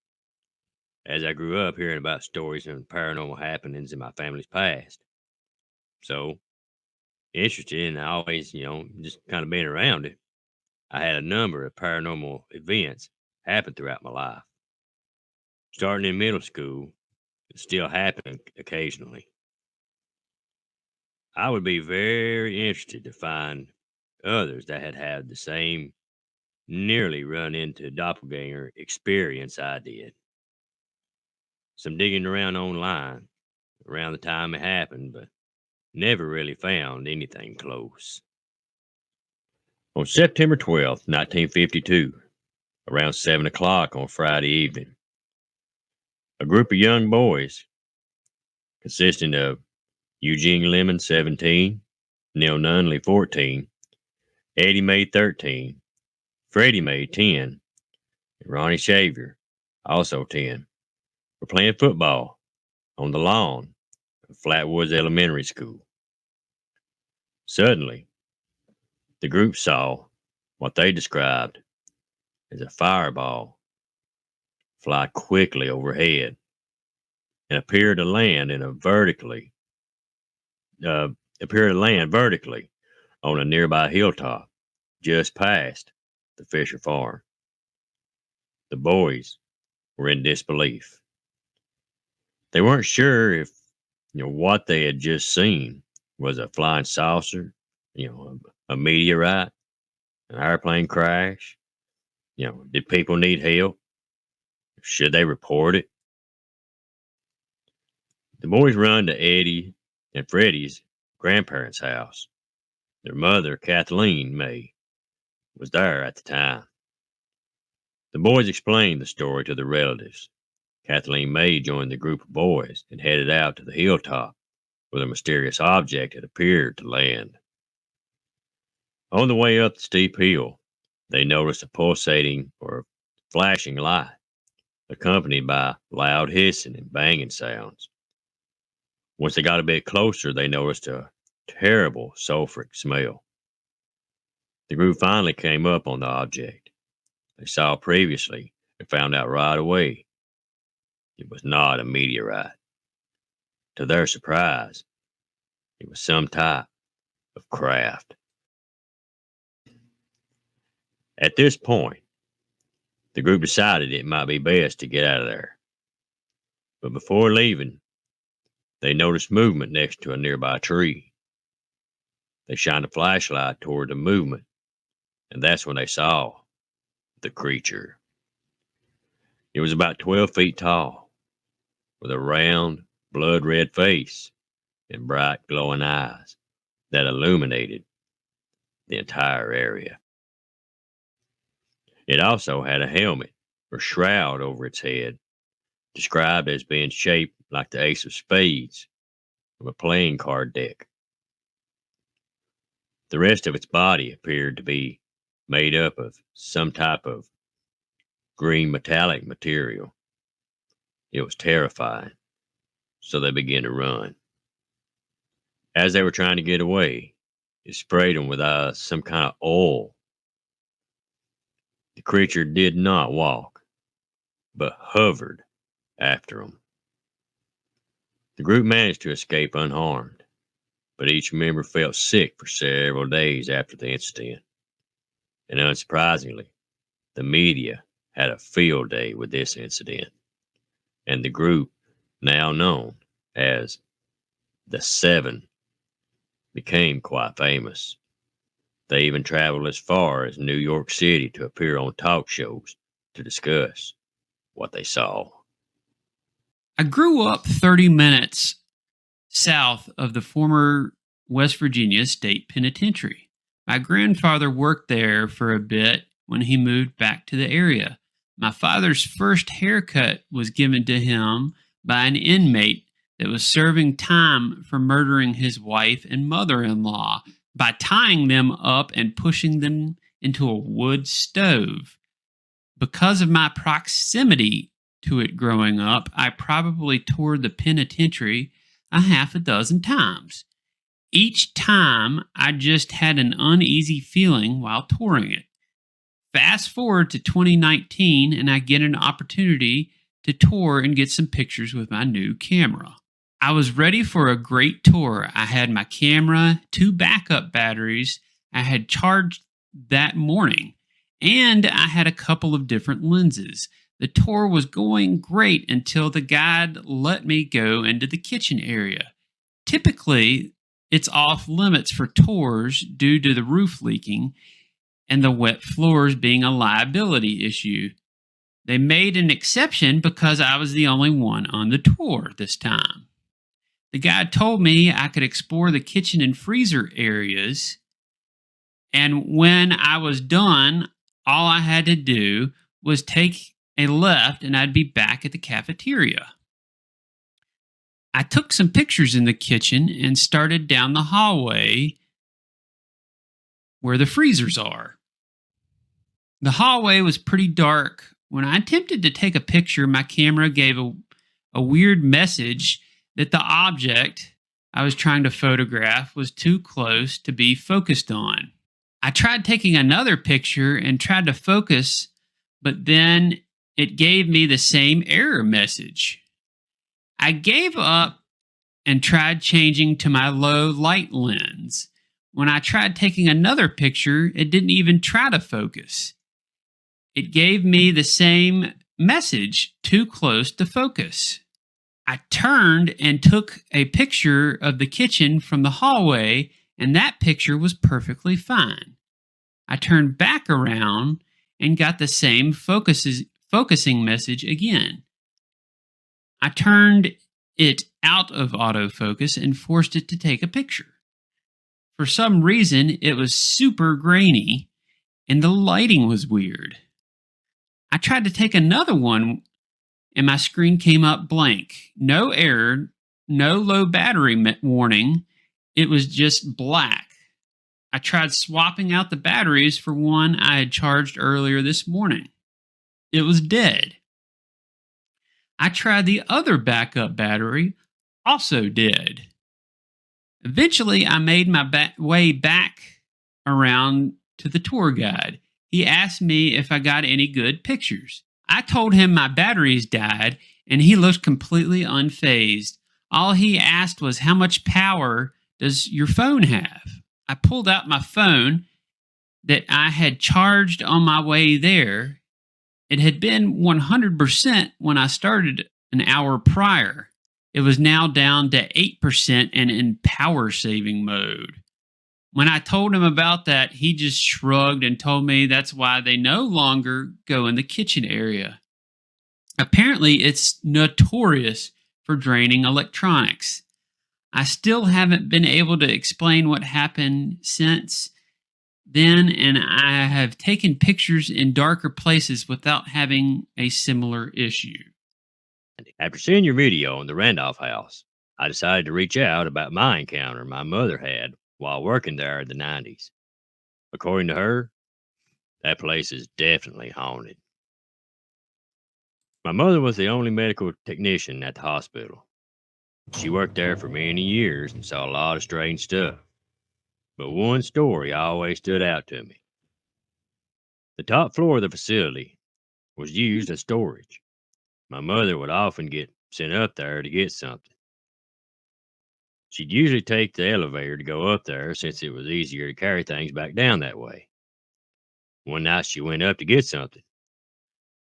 As I grew up hearing about stories and paranormal happenings in my family's past. So, interested and always, just kind of being around it, I had a number of paranormal events happen throughout my life. Starting in middle school, it still happened occasionally. I would be very interested to find others that had had the same nearly run into doppelganger experience I did. Some digging around online around the time it happened, but never really found anything close. On September 12th, 1952, around 7 o'clock on Friday evening, a group of young boys consisting of Eugene Lemon, 17, Neil Nunley, 14, Eddie May, 13, Freddie May, 10, and Ronnie Shaver, also 10, were playing football on the lawn of Flatwoods Elementary School. Suddenly, the group saw what they described as a fireball fly quickly overhead and appear to land vertically on a nearby hilltop just past the Fisher farm. The boys were in disbelief. They weren't sure if what they had just seen was a flying saucer, a meteorite, an airplane crash. Did people need help? Should they report it? The boys run to Eddie and Freddie's grandparents' house. Their mother, Kathleen May, was there at the time. The boys explained the story to the relatives. Kathleen May joined the group of boys and headed out to the hilltop where the mysterious object had appeared to land. On the way up the steep hill, they noticed a pulsating or flashing light, accompanied by loud hissing and banging sounds. Once they got a bit closer, they noticed a terrible sulfuric smell. The group finally came up on the object they saw previously and found out right away it was not a meteorite. To their surprise, it was some type of craft. At this point, the group decided it might be best to get out of there. But before leaving, they noticed movement next to a nearby tree. They shined a flashlight toward the movement, and that's when they saw the creature. It was about 12 feet tall, with a round, blood-red face and bright, glowing eyes that illuminated the entire area. It also had a helmet or shroud over its head, described as being shaped like the ace of spades of a playing card deck. The rest of its body appeared to be made up of some type of green metallic material. It was terrifying, so they began to run. As they were trying to get away, it sprayed them with some kind of oil. The creature did not walk, but hovered after them. The group managed to escape unharmed, but each member felt sick for several days after the incident. And unsurprisingly, the media had a field day with this incident, and the group, now known as the Seven, became quite famous. They even traveled as far as New York City to appear on talk shows to discuss what they saw. I grew up 30 minutes south of the former West Virginia State Penitentiary. My grandfather worked there for a bit when he moved back to the area. My father's first haircut was given to him by an inmate that was serving time for murdering his wife and mother-in-law by tying them up and pushing them into a wood stove. Because of my proximity to it growing up, I probably toured the penitentiary a half a dozen times. Each time, I just had an uneasy feeling while touring it. Fast forward to 2019, and I get an opportunity to tour and get some pictures with my new camera. I was ready for a great tour. I had my camera, 2 backup batteries I had charged that morning, and I had a couple of different lenses. The tour was going great until the guide let me go into the kitchen area. Typically, it's off limits for tours due to the roof leaking and the wet floors being a liability issue. They made an exception because I was the only one on the tour this time. The guide told me I could explore the kitchen and freezer areas, and when I was done, all I had to do was take a left and I'd be back at the cafeteria. I took some pictures in the kitchen and started down the hallway where the freezers are. The hallway was pretty dark. When I attempted to take a picture, my camera gave a weird message that the object I was trying to photograph was too close to be focused on. I tried taking another picture and tried to focus, but then it gave me the same error message. I gave up and tried changing to my low light lens. When I tried taking another picture, it didn't even try to focus. It gave me the same message, too close to focus. I turned and took a picture of the kitchen from the hallway, and that picture was perfectly fine. I turned back around and got the same focusing message again. I turned it out of autofocus and forced it to take a picture. For some reason, it was super grainy and the lighting was weird. I tried to take another one and my screen came up blank. No error, no low battery warning. It was just black. I tried swapping out the batteries for one I had charged earlier this morning. It was dead. I tried the other backup battery, also dead. Eventually, I made my way back around to the tour guide. He asked me if I got any good pictures. I told him my batteries died, and he looked completely unfazed. All he asked was, "How much power does your phone have?" I pulled out my phone that I had charged on my way there. It had been 100% when I started an hour prior. It was now down to 8% and in power saving mode. When I told him about that, he just shrugged and told me that's why they no longer go in the kitchen area. Apparently, it's notorious for draining electronics. I still haven't been able to explain what happened since then, and I have taken pictures in darker places without having a similar issue. After seeing your video on the Randolph house, I decided to reach out about my encounter my mother had while working there in the 90s. According to her, that place is definitely haunted. My mother was the only medical technician at the hospital. She worked there for many years and saw a lot of strange stuff. But one story always stood out to me. The top floor of the facility was used as storage. My mother would often get sent up there to get something. She'd usually take the elevator to go up there since it was easier to carry things back down that way. One night she went up to get something,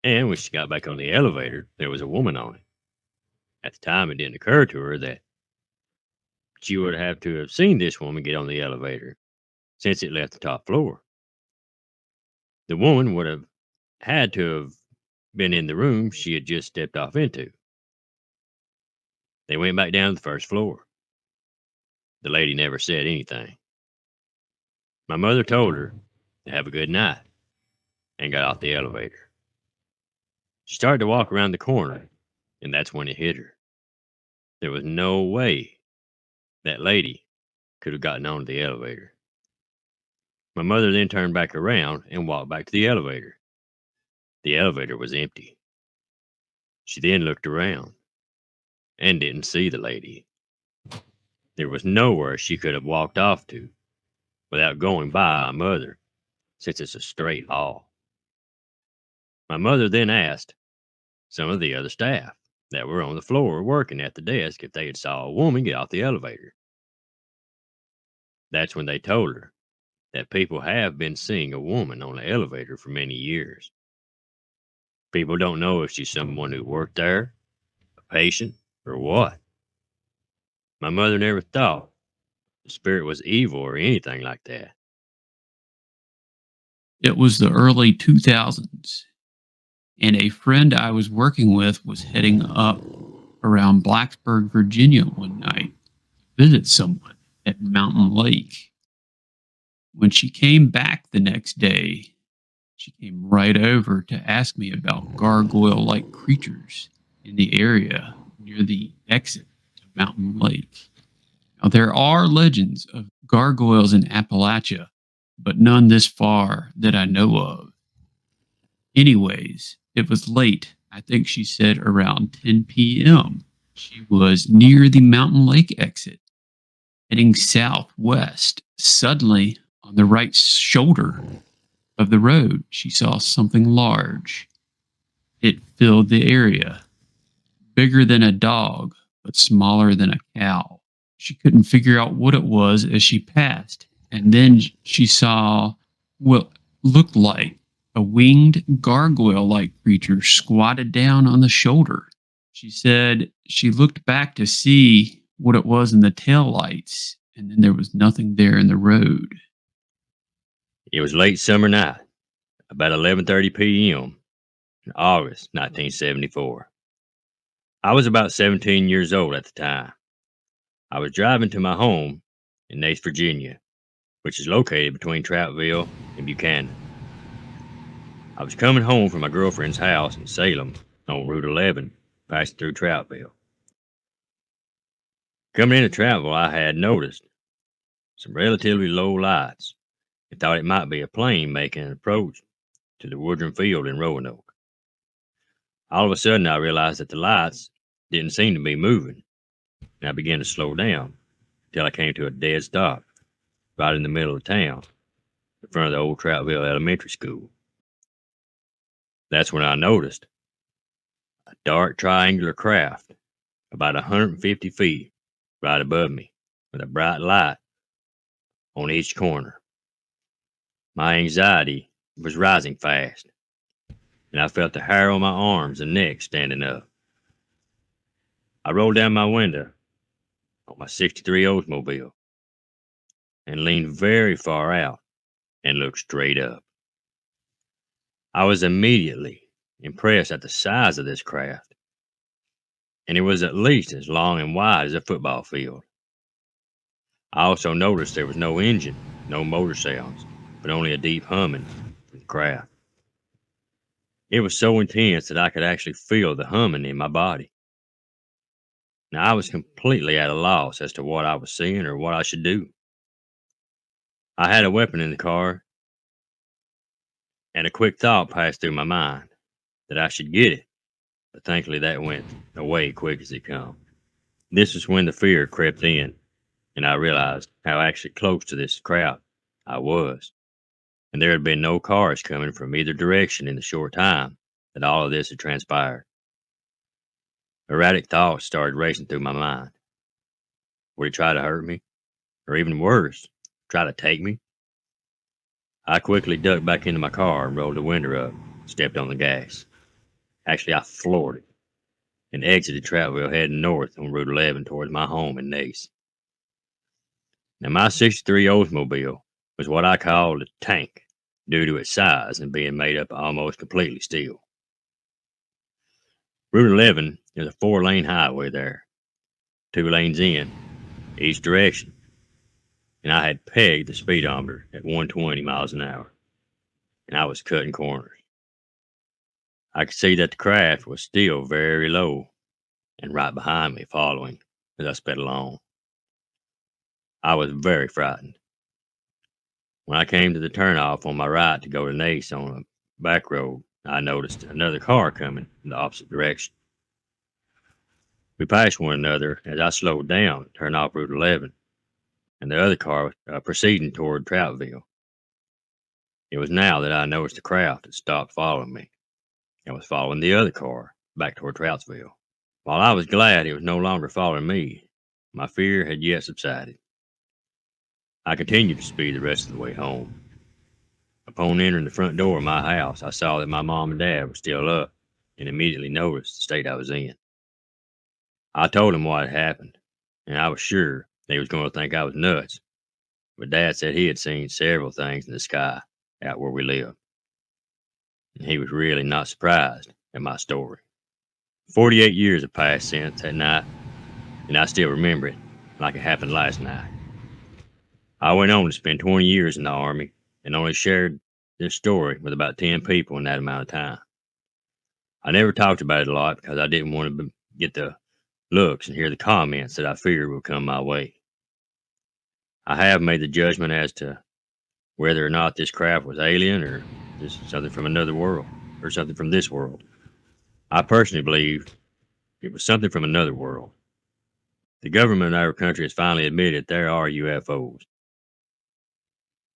and when she got back on the elevator, there was a woman on it. At the time, it didn't occur to her that she would have to have seen this woman get on the elevator since it left the top floor. The woman would have had to have been in the room she had just stepped off into. They went back down to the first floor. The lady never said anything. My mother told her to have a good night and got off the elevator. She started to walk around the corner, and that's when it hit her. There was no way that lady could have gotten onto the elevator. My mother then turned back around and walked back to the elevator. The elevator was empty. She then looked around and didn't see the lady. There was nowhere she could have walked off to without going by my mother, since it's a straight hall. My mother then asked some of the other staff that were on the floor working at the desk if they had saw a woman get off the elevator. That's when they told her that people have been seeing a woman on the elevator for many years. People don't know if she's someone who worked there, a patient, or what. My mother never thought the spirit was evil or anything like that. It was the early 2000s, and a friend I was working with was heading up around Blacksburg, Virginia one night to visit someone at Mountain Lake. When she came back the next day, she came right over to ask me about gargoyle like creatures in the area near the exit to Mountain Lake. Now, there are legends of gargoyles in Appalachia, but none this far that I know of. Anyways, it was late. I think she said around 10 p.m. She was near the Mountain Lake exit, heading southwest. Suddenly, on the right shoulder of the road, she saw something large. It filled the area, bigger than a dog, but smaller than a cow. She couldn't figure out what it was as she passed, and then she saw what looked like a winged gargoyle like creature squatted down on the shoulder. She said she looked back to see what it was in the tail lights, and then there was nothing there in the road. It was late summer night, about 11:30 p.m. in August 1974. I was about 17 years old at the time. I was driving to my home in Nace, Virginia, which is located between Troutville and Buchanan. I was coming home from my girlfriend's house in Salem on Route 11, passing through Troutville. Coming into Troutville, I had noticed some relatively low lights and thought it might be a plane making an approach to the Woodrum Field in Roanoke. All of a sudden, I realized that the lights didn't seem to be moving, and I began to slow down until I came to a dead stop right in the middle of town, in front of the old Troutville Elementary School. That's when I noticed a dark triangular craft about 150 feet right above me with a bright light on each corner. My anxiety was rising fast, and I felt the hair on my arms and neck standing up. I rolled down my window on my '63 Oldsmobile and leaned very far out and looked straight up. I was immediately impressed at the size of this craft, and it was at least as long and wide as a football field. I also noticed there was no engine, no motor sounds, but only a deep humming from the craft. It was so intense that I could actually feel the humming in my body. Now, I was completely at a loss as to what I was seeing or what I should do. I had a weapon in the car, and a quick thought passed through my mind that I should get it, but thankfully that went away quick as it come. This was when the fear crept in, and I realized how actually close to this crowd I was, and there had been no cars coming from either direction in the short time that all of this had transpired. Erratic thoughts started racing through my mind. Would he try to hurt me? Or even worse, try to take me? I quickly ducked back into my car and rolled the window up, stepped on the gas. Actually, I floored it and exited Troutville heading north on Route 11 towards my home in Nace. Now, my '63 Oldsmobile was what I called a tank due to its size and being made up almost completely steel. Route 11 is a 4-lane highway there, 2 lanes in each direction, and I had pegged the speedometer at 120 miles an hour, and I was cutting corners. I could see that the craft was still very low and right behind me, following as I sped along. I was very frightened. When I came to the turnoff on my right to go to Nace on a back road, I noticed another car coming in the opposite direction. We passed one another as I slowed down to turn off Route 11, and the other car was proceeding toward Troutville. It was now that I noticed the craft had stopped following me and was following the other car back toward Troutville. While I was glad it was no longer following me, my fear had yet subsided. I continued to speed the rest of the way home. Upon entering the front door of my house, I saw that my mom and dad were still up and immediately noticed the state I was in. I told them what had happened, and I was sure they was going to think I was nuts, but Dad said he had seen several things in the sky out where we lived, and he was really not surprised at my story. 48 years have passed since that night, and I still remember it like it happened last night. I went on to spend 20 years in the Army and only shared this story with about 10 people in that amount of time. I never talked about it a lot because I didn't want to get the looks and hear the comments that I figured would come my way. I have made the judgment as to whether or not this craft was alien or just something from another world or something from this world. I personally believe it was something from another world. The government of our country has finally admitted there are UFOs,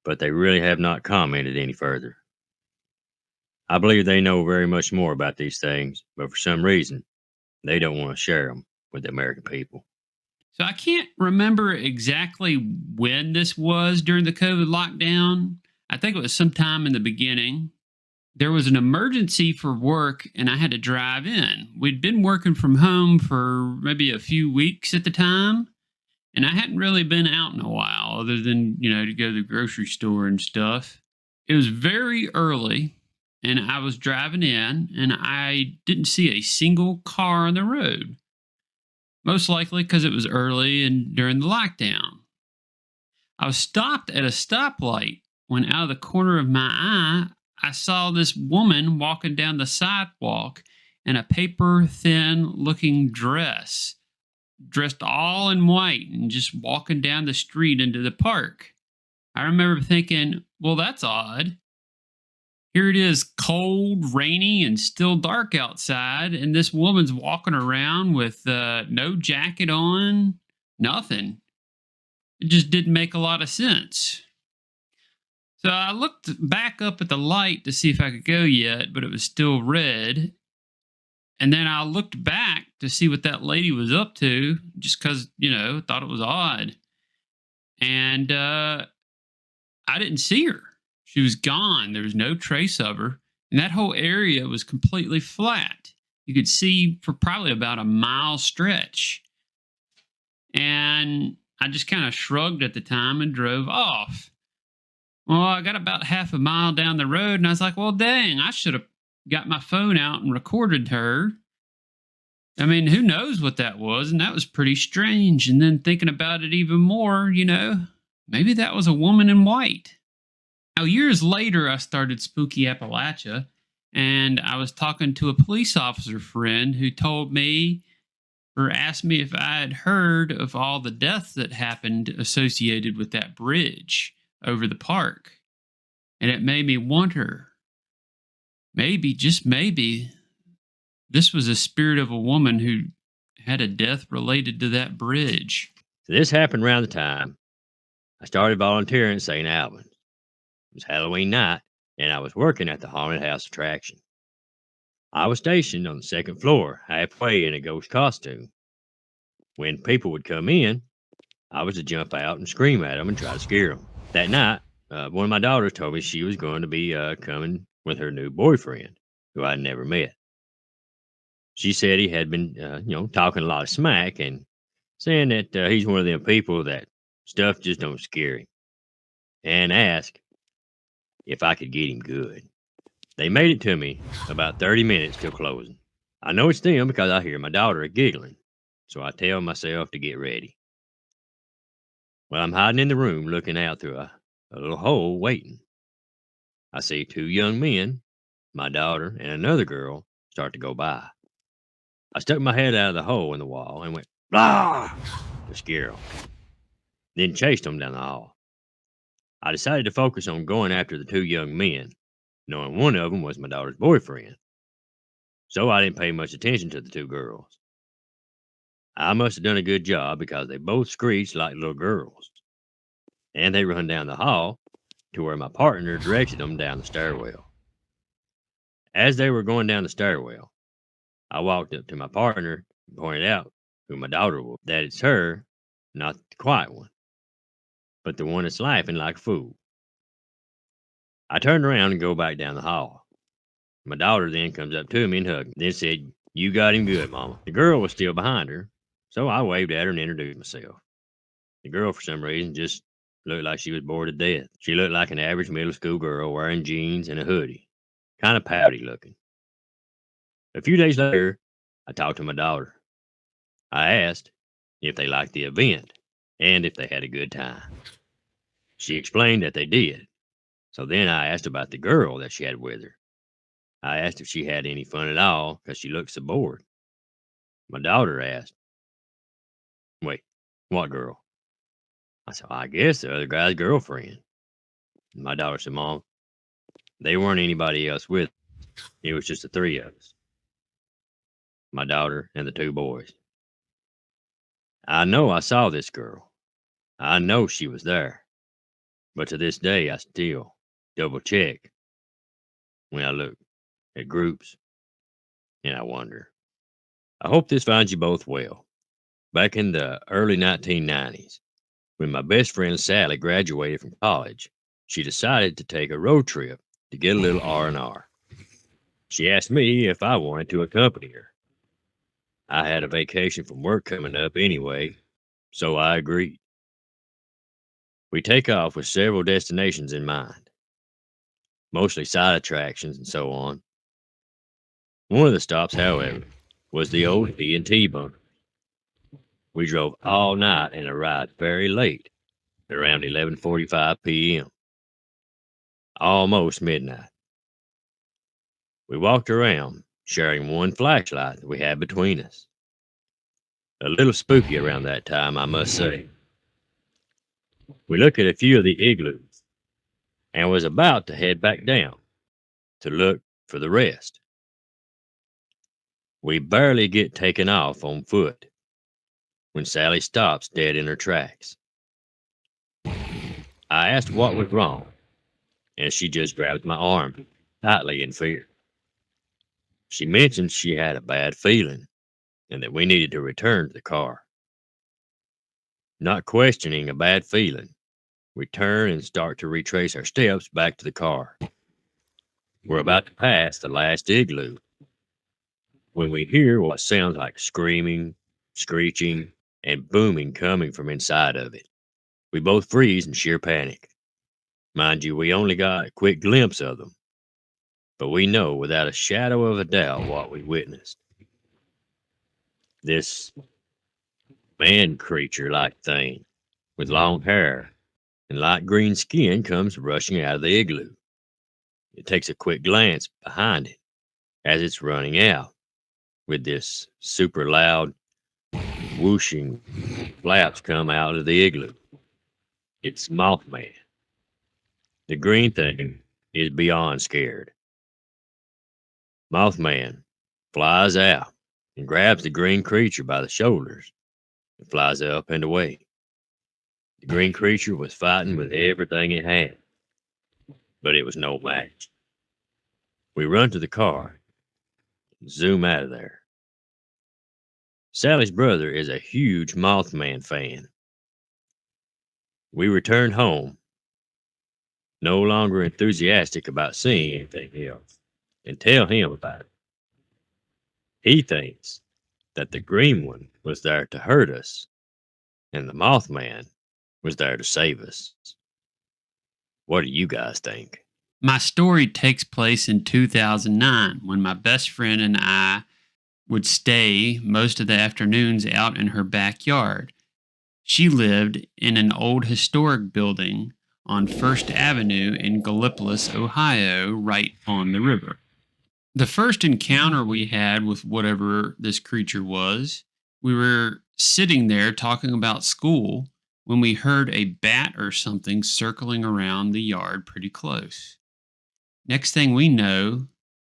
but they really have not commented any further. I believe they know very much more about these things, but for some reason, they don't want to share them with the American people. So I can't remember exactly when this was during the COVID lockdown. I think it was sometime in the beginning. There was an emergency for work and I had to drive in. We'd been working from home for maybe a few weeks at the time, and I hadn't really been out in a while other than, to go to the grocery store and stuff. It was very early and I was driving in and I didn't see a single car on the road. Most likely because it was early and during the lockdown. I was stopped at a stoplight when out of the corner of my eye, I saw this woman walking down the sidewalk in a paper thin looking dress, dressed all in white and just walking down the street into the park. I remember thinking, well, that's odd. Here it is, cold, rainy, and still dark outside, and this woman's walking around with no jacket on, nothing. It just didn't make a lot of sense. So I looked back up at the light to see if I could go yet, but it was still red. And then I looked back to see what that lady was up to, just because, thought it was odd. And I didn't see her. She was gone. There was no trace of her. And that whole area was completely flat. You could see for probably about a mile stretch. And I just kind of shrugged at the time and drove off. Well, I got about half a mile down the road and I was like, well, dang, I should have got my phone out and recorded her. I mean, who knows what that was? And that was pretty strange. And then thinking about it even more, maybe that was a woman in white. Now, years later, I started Spooky Appalachia, and I was talking to a police officer friend who told me or asked me if I had heard of all the deaths that happened associated with that bridge over the park. And it made me wonder, maybe, just maybe, this was a spirit of a woman who had a death related to that bridge. So this happened around the time I started volunteering at St. Albans. It was Halloween night, and I was working at the haunted house attraction. I was stationed on the second floor, halfway in a ghost costume. When people would come in, I was to jump out and scream at them and try to scare them. That night, one of my daughters told me she was going to be coming with her new boyfriend, who I'd never met. She said he had been, talking a lot of smack and saying that he's one of them people that stuff just don't scare him, and asked if I could get him good. They made it to me about 30 minutes till closing. I know it's them because I hear my daughter giggling, so I tell myself to get ready. Well, I'm hiding in the room looking out through a little hole waiting. I see two young men, my daughter and another girl, start to go by. I stuck my head out of the hole in the wall and went, blah, to scare them, then chased them down the hall. I decided to focus on going after the two young men, knowing one of them was my daughter's boyfriend. So I didn't pay much attention to the two girls. I must have done a good job because they both screeched like little girls. And they run down the hall to where my partner directed them down the stairwell. As they were going down the stairwell, I walked up to my partner and pointed out who my daughter was, that it's her, not the quiet one, but the one that's laughing like a fool. I turned around and go back down the hall. My daughter then comes up to me and hugged me, then said, "You got him good, Mama." The girl was still behind her, so I waved at her and introduced myself. The girl, for some reason, just looked like she was bored to death. She looked like an average middle school girl wearing jeans and a hoodie, kind of pouty looking. A few days later, I talked to my daughter. I asked if they liked the event and if they had a good time. She explained that they did. So then I asked about the girl that she had with her. I asked if she had any fun at all because she looked so bored. My daughter asked, "Wait, what girl?" I said, "I guess the other guy's girlfriend." My daughter said, "Mom, they weren't anybody else with us. It was just the three of us, my daughter and the two boys. I know I saw this girl. I know she was there. But to this day, I still double check when I look at groups and I wonder." I hope this finds you both well. Back in the early 1990s, when my best friend Sally graduated from college, she decided to take a road trip to get a little R&R. She asked me if I wanted to accompany her. I had a vacation from work coming up anyway, so I agreed. We take off with several destinations in mind, mostly side attractions and so on. One of the stops, however, was the old P&T bunker. We drove all night and arrived very late, around 11:45 p.m., almost midnight. We walked around, sharing one flashlight that we had between us. A little spooky around that time, I must say. We looked at a few of the igloos and was about to head back down to look for the rest. We barely get taken off on foot when Sally stops dead in her tracks. I asked what was wrong, and she just grabbed my arm tightly in fear. She mentioned she had a bad feeling and that we needed to return to the car. Not questioning a bad feeling, we turn and start to retrace our steps back to the car. We're about to pass the last igloo when we hear what sounds like screaming, screeching, and booming coming from inside of it. We both freeze in sheer panic. Mind you, we only got a quick glimpse of them, but we know without a shadow of a doubt what we witnessed. This man creature like thing with long hair and light green skin comes rushing out of the igloo. It takes a quick glance behind it as it's running out with this super loud whooshing flaps come out of the igloo. It's Mothman. The green thing is beyond scared. Mothman flies out and grabs the green creature by the shoulders and flies up and away. The green creature was fighting with everything it had, but it was no match. We run to the car and zoom out of there. Sally's brother is a huge Mothman fan. We return home, no longer enthusiastic about seeing anything else, and tell him about it. He thinks that the green one was there to hurt us, and the Mothman was there to save us. What do you guys think? My story takes place in 2009 when my best friend and I would stay most of the afternoons out in her backyard. She lived in an old historic building on First Avenue in Gallipolis, Ohio, right on the river. The first encounter we had with whatever this creature was, we were sitting there talking about school when we heard a bat or something circling around the yard pretty close. Next thing we know,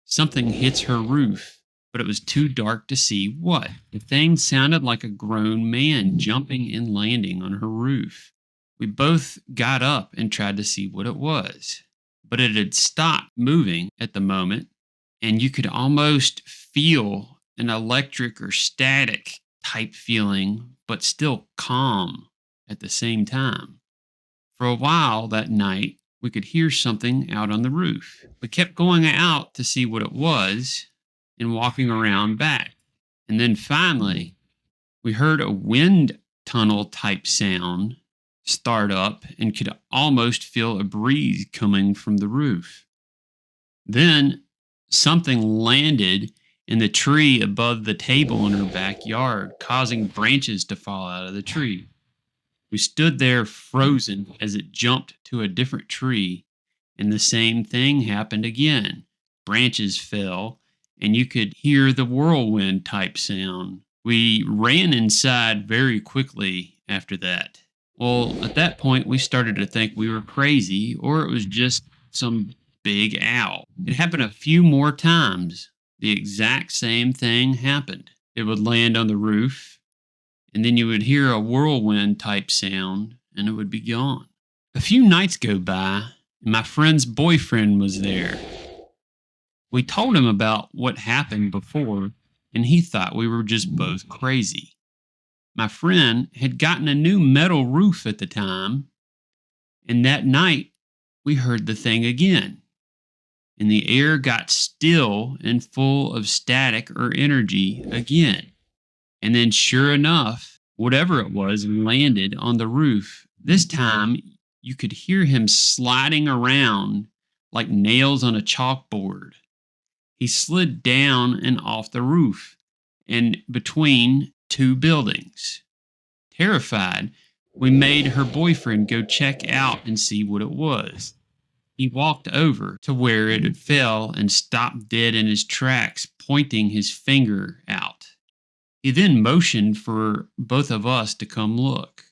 something hits her roof, but it was too dark to see what. The thing sounded like a grown man jumping and landing on her roof. We both got up and tried to see what it was, but it had stopped moving at the moment, and you could almost feel an electric or static type feeling, but still calm at the same time. For a while that night, we could hear something out on the roof. We kept going out to see what it was and walking around back. And then finally, we heard a wind tunnel type sound start up and could almost feel a breeze coming from the roof. Then something landed and the tree above the table in her backyard, causing branches to fall out of the tree. We stood there frozen as it jumped to a different tree, and the same thing happened again. Branches fell, and you could hear the whirlwind type sound. We ran inside very quickly after that. Well, at that point, we started to think we were crazy or it was just some big owl. It happened a few more times. The exact same thing happened. It would land on the roof, and then you would hear a whirlwind type sound, and it would be gone. A few nights go by, and my friend's boyfriend was there. We told him about what happened before, and he thought we were just both crazy. My friend had gotten a new metal roof at the time, and that night we heard the thing again. And the air got still and full of static or energy again. And then, sure enough, whatever it was landed on the roof. This time, you could hear him sliding around like nails on a chalkboard. He slid down and off the roof and between two buildings. Terrified, we made her boyfriend go check out and see what it was. He walked over to where it had fell and stopped dead in his tracks, pointing his finger out. He then motioned for both of us to come look.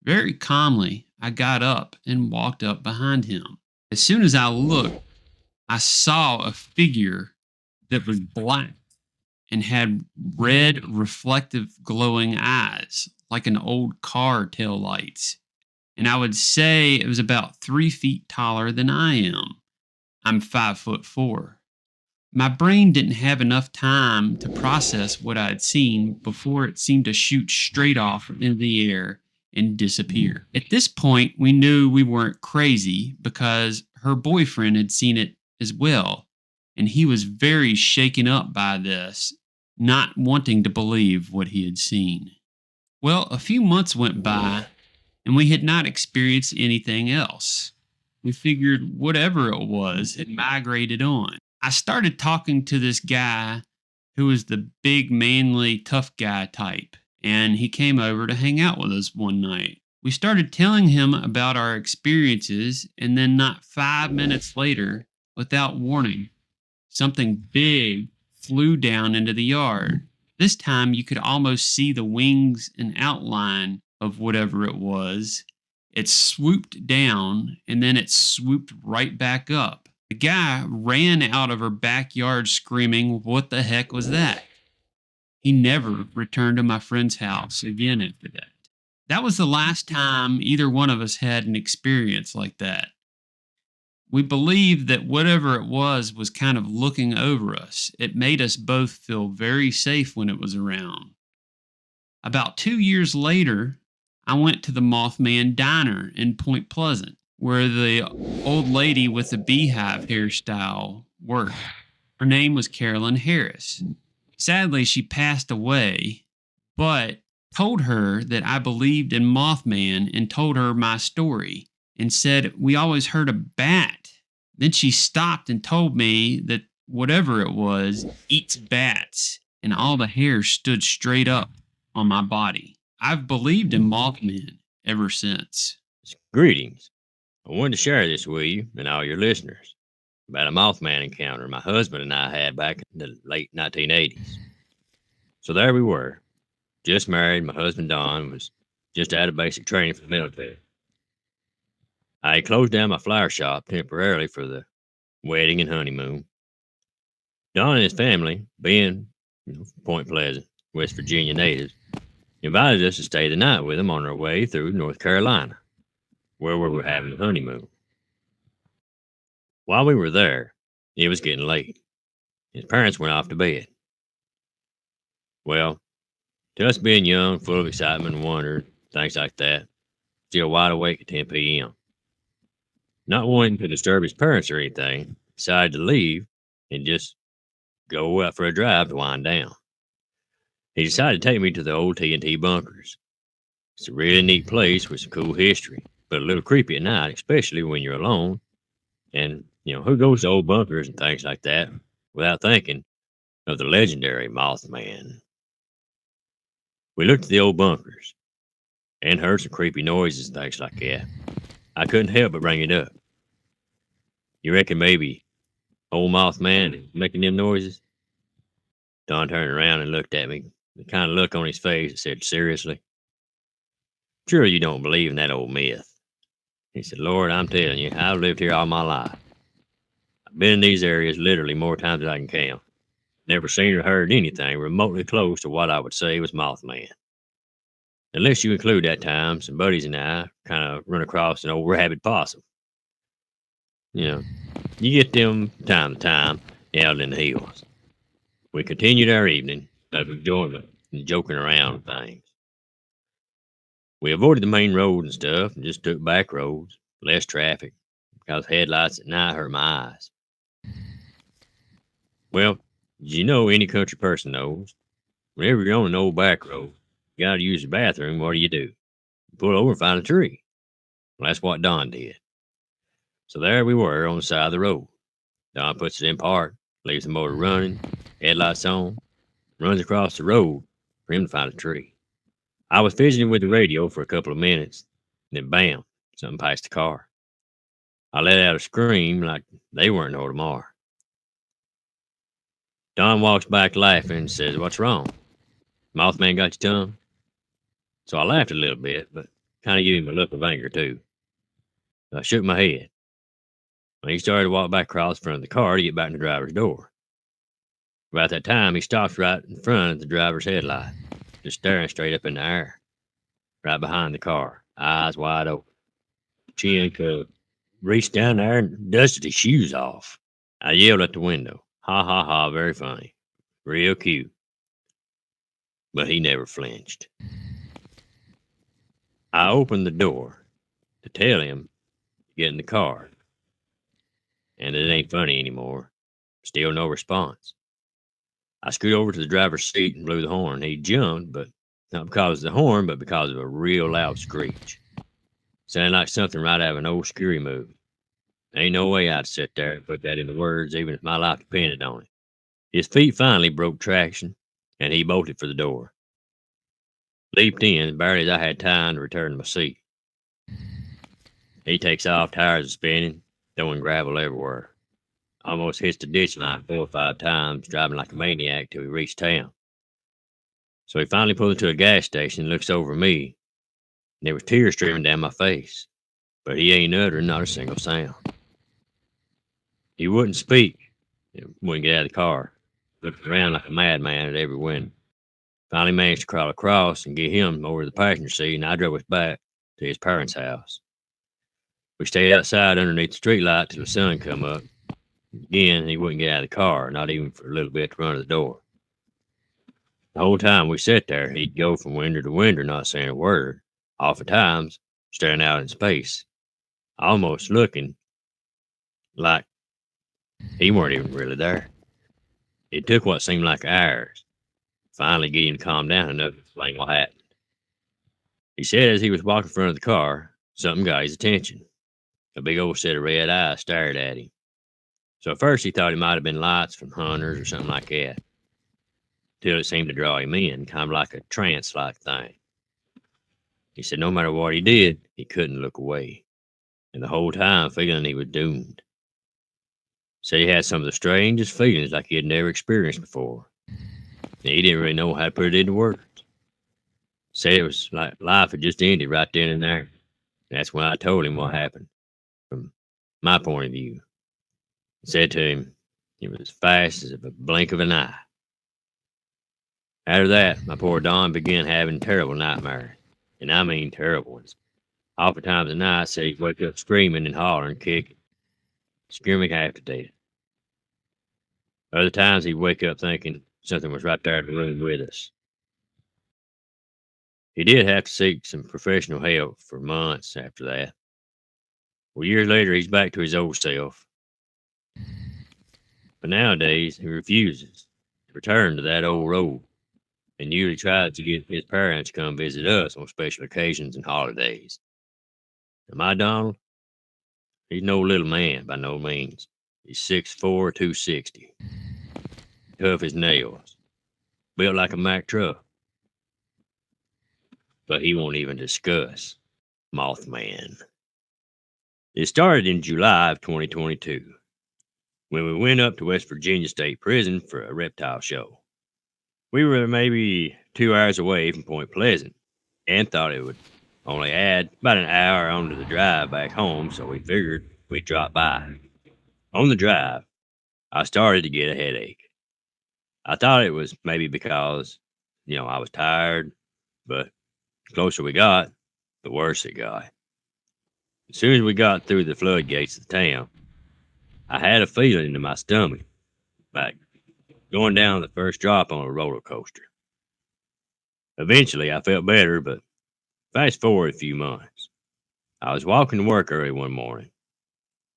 Very calmly, I got up and walked up behind him. As soon as I looked, I saw a figure that was black and had red, reflective, glowing eyes, like an old car tail lights. And I would say it was about 3 feet taller than I am. I'm 5'4". My brain didn't have enough time to process what I had seen before it seemed to shoot straight off into the air and disappear. At this point, we knew we weren't crazy because her boyfriend had seen it as well, and he was very shaken up by this, not wanting to believe what he had seen. Well, a few months went by, and we had not experienced anything else. We figured whatever it was had migrated on. I started talking to this guy who was the big, manly, tough guy type, and he came over to hang out with us one night. We started telling him about our experiences, and then not 5 minutes later, without warning, something big flew down into the yard. This time you could almost see the wings and outline of whatever it was. It swooped down and then it swooped right back up. The guy ran out of her backyard screaming, "What the heck was that?" He never returned to my friend's house again after that. That was the last time either one of us had an experience like that. We believed that whatever it was kind of looking over us. It made us both feel very safe when it was around. About 2 years later, I went to the Mothman Diner in Point Pleasant, where the old lady with the beehive hairstyle worked. Her name was Carolyn Harris. Sadly, she passed away, but told her that I believed in Mothman and told her my story and said we always heard a bat. Then she stopped and told me that whatever it was eats bats, and all the hair stood straight up on my body. I've believed in Mothman ever since. Greetings. I wanted to share this with you and all your listeners about a Mothman encounter my husband and I had back in the late 1980s. So there we were, just married. My husband, Don, was just out of basic training for the military. I closed down my flower shop temporarily for the wedding and honeymoon. Don and his family, being from Point Pleasant, West Virginia natives, invited us to stay the night with them on our way through North Carolina, where we were having the honeymoon. While we were there, it was getting late. His parents went off to bed. Well, to us being young, full of excitement and wonder, things like that, still wide awake at 10 p.m. Not wanting to disturb his parents or anything, decided to leave and just go out for a drive to wind down. He decided to take me to the old T&T bunkers. It's a really neat place with some cool history, but a little creepy at night, especially when you're alone. And, who goes to old bunkers and things like that without thinking, of the legendary Mothman. We looked at the old bunkers and heard some creepy noises and things like that. I couldn't help but bring it up. You reckon maybe old Mothman is making them noises? Don turned around and looked at me. The kind of look on his face that said, seriously? Sure you don't believe in that old myth. He said, Lord, I'm telling you, I've lived here all my life. I've been in these areas literally more times than I can count. Never seen or heard anything remotely close to what I would say was Mothman. Unless you include that time some buddies and I kind of run across an old rabid possum. You know, you get them time to time out in the hills. We continued our evening of enjoyment and joking around and things. We avoided the main road and stuff and just took back roads, less traffic, because headlights at night hurt my eyes. Well, as you know, any country person knows, whenever you're on an old back road, you gotta use the bathroom, what do? You pull over and find a tree. Well, that's what Don did. So there we were on the side of the road. Don puts it in park, leaves the motor running, headlights on, runs across the road for him to find a tree. I was fidgeting with the radio for a couple of minutes, and then bam, something passed the car. I let out a scream like they weren't no tomorrow. Don walks back laughing and says, what's wrong? Mothman got your tongue? So I laughed a little bit, but kind of gave him a look of anger too. I shook my head. When he started to walk back across the front of the car to get back in the driver's door. About that time, he stops right in front of the driver's headlight, just staring straight up in the air, right behind the car, eyes wide open. Chin cupped, reached down there and dusted his shoes off. I yelled at the window, ha ha ha, very funny, real cute. But he never flinched. I opened the door to tell him to get in the car, and it ain't funny anymore. Still no response. I scooted over to the driver's seat and blew the horn. He jumped, but not because of the horn, but because of a real loud screech. Sounded like something right out of an old scary movie. Ain't no way I'd sit there and put that into words, even if my life depended on it. His feet finally broke traction, and he bolted for the door. Leaped in, barely as I had time to return to my seat. He takes off, tires are spinning, throwing gravel everywhere. Almost hits the ditch line 4 or 5 times, driving like a maniac till we reached town. So he finally pulled into a gas station and looks over at me, and there was tears streaming down my face, but he ain't uttering not a single sound. He wouldn't speak, wouldn't get out of the car, looked around like a madman at every window. Finally managed to crawl across and get him over to the passenger seat, and I drove us back to his parents' house. We stayed outside underneath the streetlight till the sun come up. Again, he wouldn't get out of the car, not even for a little bit to run to the door. The whole time we sat there, he'd go from window to window, not saying a word, oftentimes staring out in space, almost looking like he weren't even really there. It took what seemed like hours to finally get him to calm down enough to explain what happened. He said as he was walking in front of the car, something got his attention. A big old set of red eyes stared at him. So at first he thought it might have been lights from hunters or something like that, till it seemed to draw him in, kind of like a trance-like thing. He said no matter what he did, he couldn't look away, and the whole time feeling he was doomed. Said he had some of the strangest feelings like he had never experienced before. And he didn't really know how to put it into words. Said it was like life had just ended right then and there. And that's when I told him what happened, from my point of view. Said to him, it was as fast as a blink of an eye. After that, my poor Don began having terrible nightmares, and I mean terrible ones. Oftentimes at night, said he'd wake up screaming and hollering, kicking, screaming half to death. Other times he'd wake up thinking something was right there in the room with us. He did have to seek some professional help for months after that. Well, years later, he's back to his old self. But nowadays, he refuses to return to that old road and usually tries to get his parents to come visit us on special occasions and holidays. And my Donald, he's no little man by no means. He's 6'4", 260. tough as nails, built like a Mack truck. But he won't even discuss Mothman. It started in July of 2022 when we went up to West Virginia State Prison for a reptile show. We were maybe 2 hours away from Point Pleasant and thought it would only add about an hour onto the drive back home, so we figured we'd drop by. On the drive, I started to get a headache. I thought it was maybe because, I was tired, but the closer we got, the worse it got. As soon as we got through the floodgates of town, I had a feeling in my stomach, like going down the first drop on a roller coaster. Eventually, I felt better, but fast forward a few months. I was walking to work early one morning,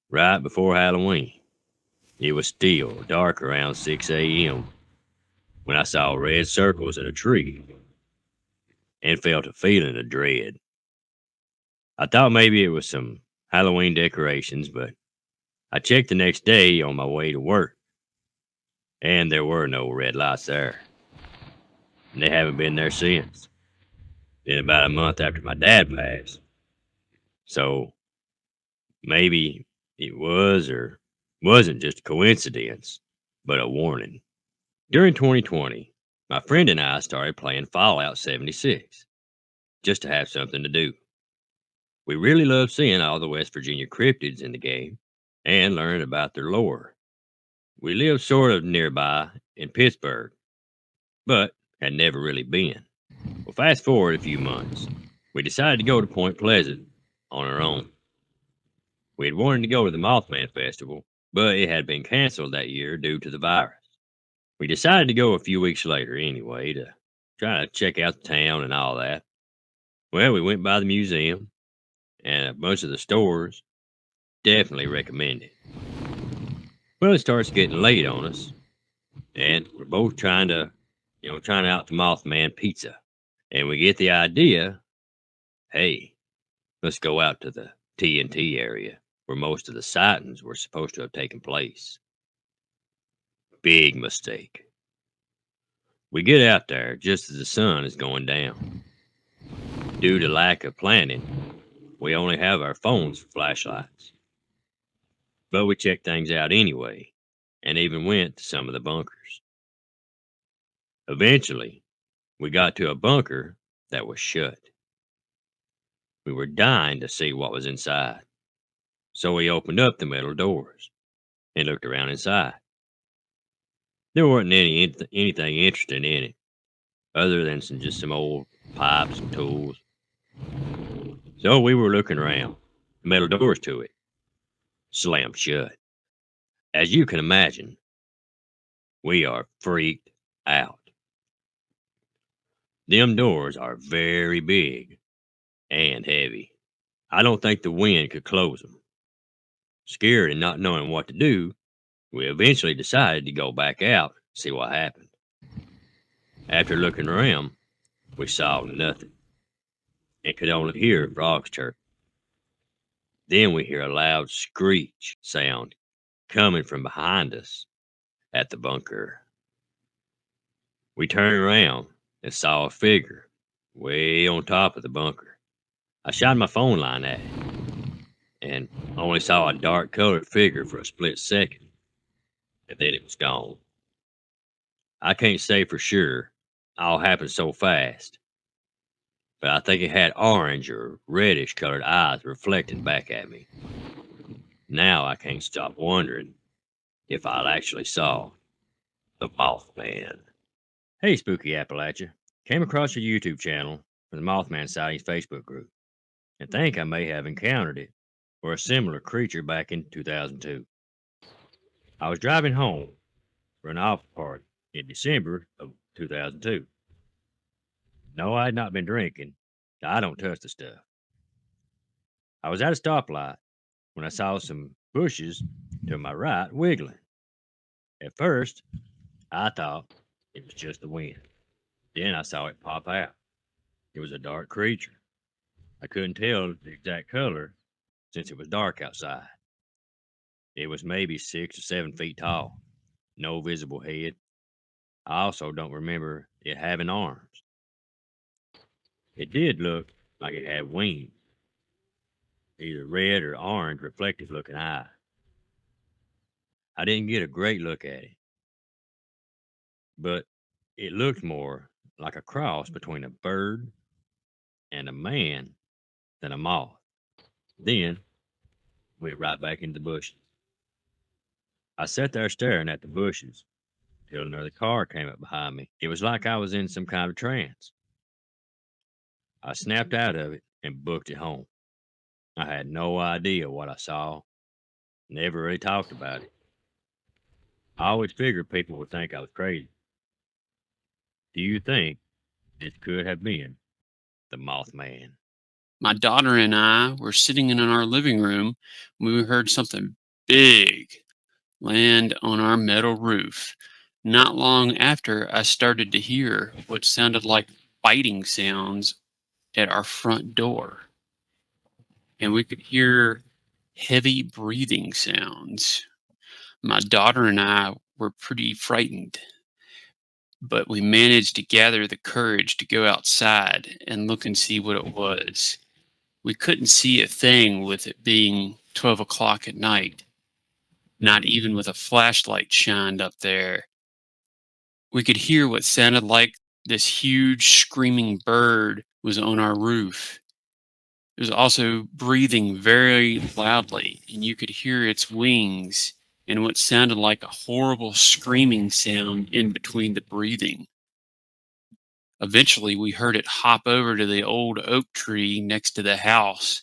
right before Halloween. It was still dark around 6 a.m. when I saw red circles in a tree and felt a feeling of dread. I thought maybe it was some Halloween decorations, but I checked the next day on my way to work, and there were no red lights there. And they haven't been there since. Then about a month after my dad passed. So maybe it was or wasn't just a coincidence, but a warning. During 2020, my friend and I started playing Fallout 76 just to have something to do. We really loved seeing all the West Virginia cryptids in the game and learning about their lore. We lived sort of nearby in Pittsburgh, but had never really been. Well, fast forward a few months, we decided to go to Point Pleasant on our own. We had wanted to go to the Mothman Festival, but it had been canceled that year due to the virus. We decided to go a few weeks later anyway to try to check out the town and all that. Well, we went by the museum and a bunch of the stores. Definitely recommend it. Well, it starts getting late on us, and we're both trying out the Mothman pizza. And we get the idea, hey, let's go out to the TNT area where most of the sightings were supposed to have taken place. Big mistake. We get out there just as the sun is going down. Due to lack of planning, we only have our phones for flashlights. But we checked things out anyway, and even went to some of the bunkers. Eventually, we got to a bunker that was shut. We were dying to see what was inside, so we opened up the metal doors and looked around inside. There wasn't anything interesting in it, other than some old pipes and tools. So we were looking around. The metal doors to it slammed shut. As you can imagine, we are freaked out. Them doors are very big and heavy. I don't think the wind could close them. Scared and not knowing what to do, we eventually decided to go back out and see what happened. After looking around, we saw nothing and could only hear frogs chirp. Then we hear a loud screech sound coming from behind us at the bunker. We turned around and saw a figure way on top of the bunker. I shot my phone line at it and only saw a dark colored figure for a split second, and then it was gone. I can't say for sure, all happened so fast, but I think it had orange or reddish colored eyes reflecting back at me. Now I can't stop wondering if I actually saw the Mothman. Hey, Spooky Appalachia. Came across your YouTube channel for the Mothman Sightings Facebook group, and think I may have encountered it or a similar creature back in 2002. I was driving home for an office party in December of 2002. No, I had not been drinking. I don't touch the stuff. I was at a stoplight when I saw some bushes to my right wiggling. At first, I thought it was just the wind. Then I saw it pop out. It was a dark creature. I couldn't tell the exact color since it was dark outside. It was maybe 6 or 7 feet tall, no visible head, I also don't remember it having arms. It did look like it had wings, either red or orange reflective looking eye. I didn't get a great look at it, but it looked more like a cross between a bird and a man than a moth. Then went right back into the bushes. I sat there staring at the bushes till another car came up behind me. It was like I was in some kind of trance. I snapped out of it and booked it home. I had no idea what I saw, never really talked about it. I always figured people would think I was crazy. Do you think this could have been the Mothman? My daughter and I were sitting in our living room when we heard something big land on our metal roof. Not long after, I started to hear what sounded like biting sounds at our front door, and we could hear heavy breathing sounds. My daughter and I were pretty frightened, but we managed to gather the courage to go outside and look and see what it was. We couldn't see a thing with it being 12 o'clock at night, not even with a flashlight shined up there. We could hear what sounded like this huge screaming bird was on our roof. It was also breathing very loudly, and you could hear its wings and what sounded like a horrible screaming sound in between the breathing. Eventually, we heard it hop over to the old oak tree next to the house,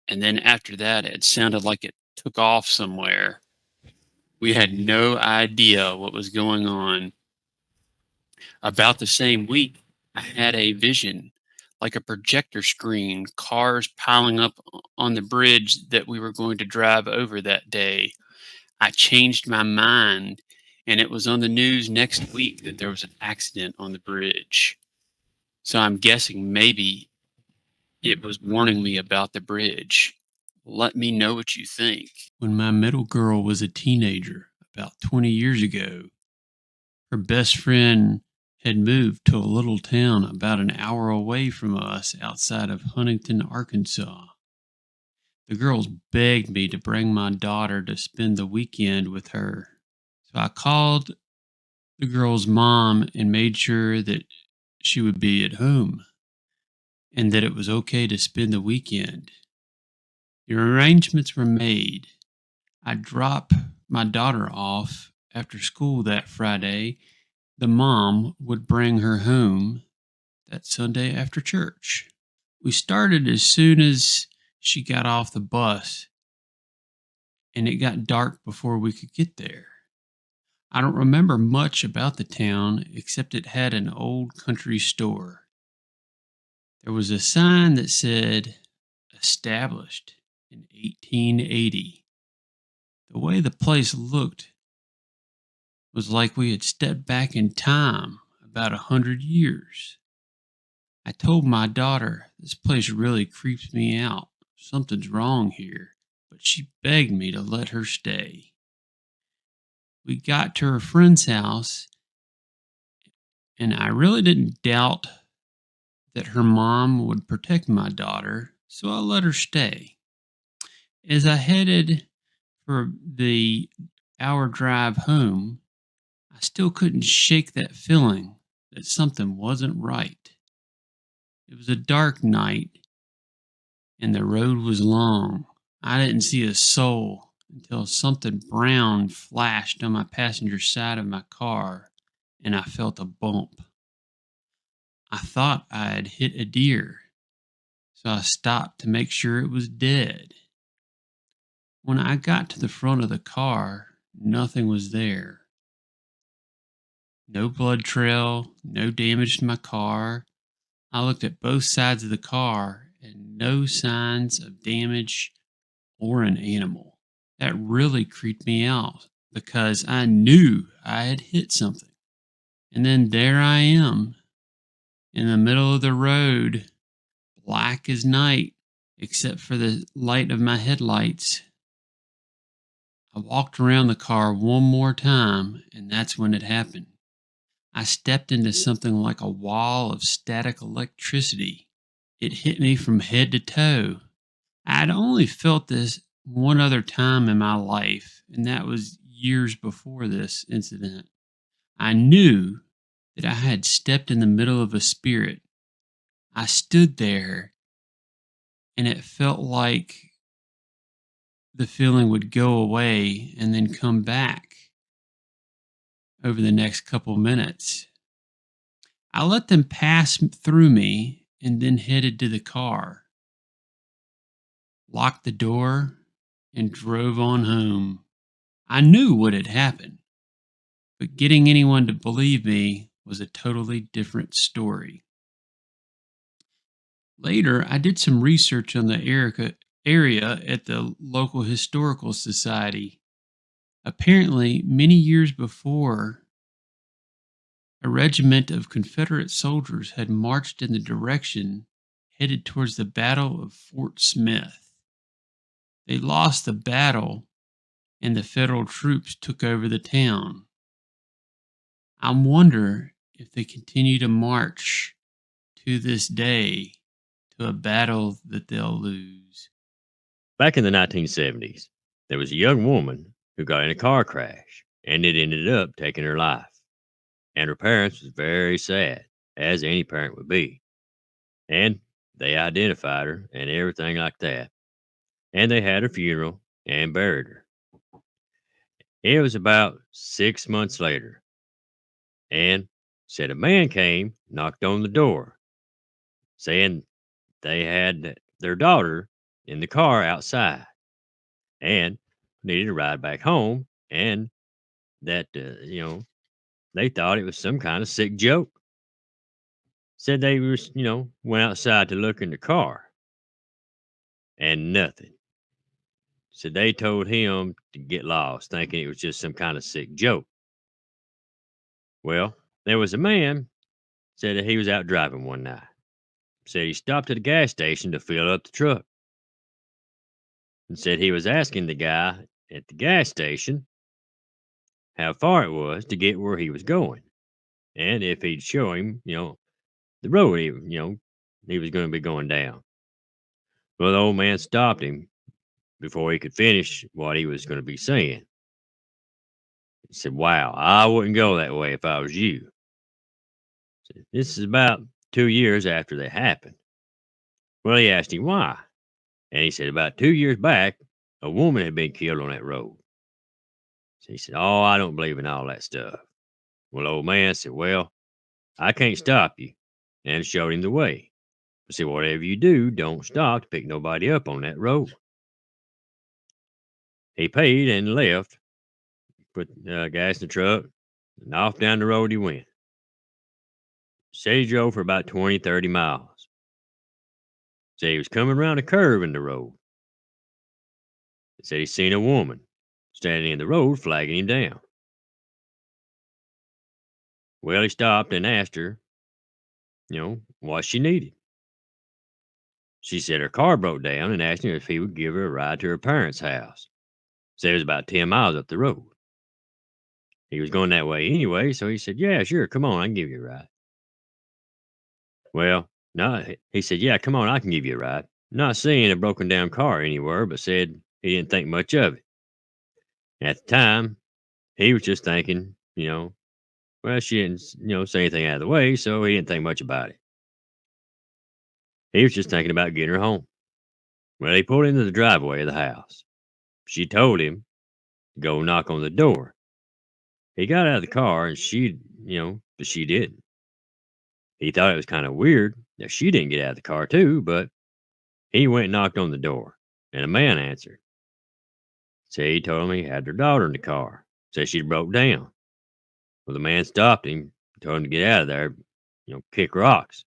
and then after that, it sounded like it took off somewhere. We had no idea what was going on. About the same week, I had a vision, like a projector screen, cars piling up on the bridge that we were going to drive over that day. I changed my mind, and it was on the news next week that there was an accident on the bridge. So I'm guessing maybe it was warning me about the bridge. Let me know what you think. When my middle girl was a teenager, about 20 years ago, her best friend had moved to a little town about an hour away from us outside of Huntington, Arkansas. The girls begged me to bring my daughter to spend the weekend with her. So I called the girl's mom and made sure that she would be at home and that it was okay to spend the weekend. The arrangements were made. I dropped my daughter off after school that Friday. The mom would bring her home that Sunday after church. We started as soon as she got off the bus, and it got dark before we could get there. I don't remember much about the town except it had an old country store. There was a sign that said established in 1880. The way the place looked was like we had stepped back in time about 100 years. I told my daughter, this place really creeps me out. Something's wrong here, but she begged me to let her stay. We got to her friend's house, and I really didn't doubt that her mom would protect my daughter, so I let her stay. As I headed for the hour drive home, I still couldn't shake that feeling that something wasn't right. It was a dark night, and the road was long. I didn't see a soul until something brown flashed on my passenger side of my car, and I felt a bump. I thought I had hit a deer, so I stopped to make sure it was dead. When I got to the front of the car, nothing was there. No blood trail, no damage to my car. I looked at both sides of the car and no signs of damage or an animal. That really creeped me out because I knew I had hit something. And then there I am in the middle of the road, black as night, except for the light of my headlights. I walked around the car one more time, and that's when it happened. I stepped into something like a wall of static electricity. It hit me from head to toe. I'd only felt this one other time in my life, and that was years before this incident. I knew that I had stepped in the middle of a spirit. I stood there, and it felt like the feeling would go away and then come back over the next couple minutes. I let them pass through me and then headed to the car, locked the door, and drove on home. I knew what had happened, but getting anyone to believe me was a totally different story. Later, I did some research on the area at the local historical society. Apparently, many years before, a regiment of Confederate soldiers had marched in the direction headed towards the Battle of Fort Smith. They lost the battle, and the Federal troops took over the town. I wonder if they continue to march to this day to a battle that they'll lose. Back in the 1970s, there was a young woman who got in a car crash and it ended up taking her life. And her parents was very sad, as any parent would be. And they identified her and everything like that. And they had her funeral and buried her. It was about 6 months later, and said a man came, knocked on the door, saying they had their daughter in the car outside and needed a ride back home, and that they thought it was some kind of sick joke. Said they was went outside to look in the car and nothing. Said they told him to get lost, thinking it was just some kind of sick joke. Well, there was a man said that he was out driving one night. Said he stopped at a gas station to fill up the truck, and said he was asking the guy at the gas station how far it was to get where he was going, and if he'd show him, the road he was going to be going down. Well, the old man stopped him before he could finish what he was going to be saying. He said, "Wow, I wouldn't go that way if I was you." Said, this is about 2 years after that happened. Well, he asked him why, and he said about 2 years back, a woman had been killed on that road. So he said, "Oh, I don't believe in all that stuff." Well, old man said, "Well, I can't stop you," and showed him the way. He said, "Whatever you do, don't stop to pick nobody up on that road." He paid and left, put gas in the truck, and off down the road he went. Said he drove for about 20, 30 miles. Said he was coming around a curve in the road. Said he seen a woman standing in the road flagging him down. Well, he stopped and asked her, what she needed. She said her car broke down and asked him if he would give her a ride to her parents' house. Said it was about 10 miles up the road. He was going that way anyway, so he said, "Yeah, sure, come on, I can give you a ride." Well, no, he said, "Yeah, come on, I can give you a ride." Not seeing a broken down car anywhere, but said he didn't think much of it. At the time, he was just thinking, well, she didn't, say anything out of the way, so he didn't think much about it. He was just thinking about getting her home. Well, he pulled into the driveway of the house. She told him to go knock on the door. He got out of the car and but she didn't. He thought it was kind of weird that she didn't get out of the car too, but he went and knocked on the door, and a man answered. Said he told him he had their daughter in the car. Said she broke down. Well, the man stopped him, told him to get out of there, kick rocks.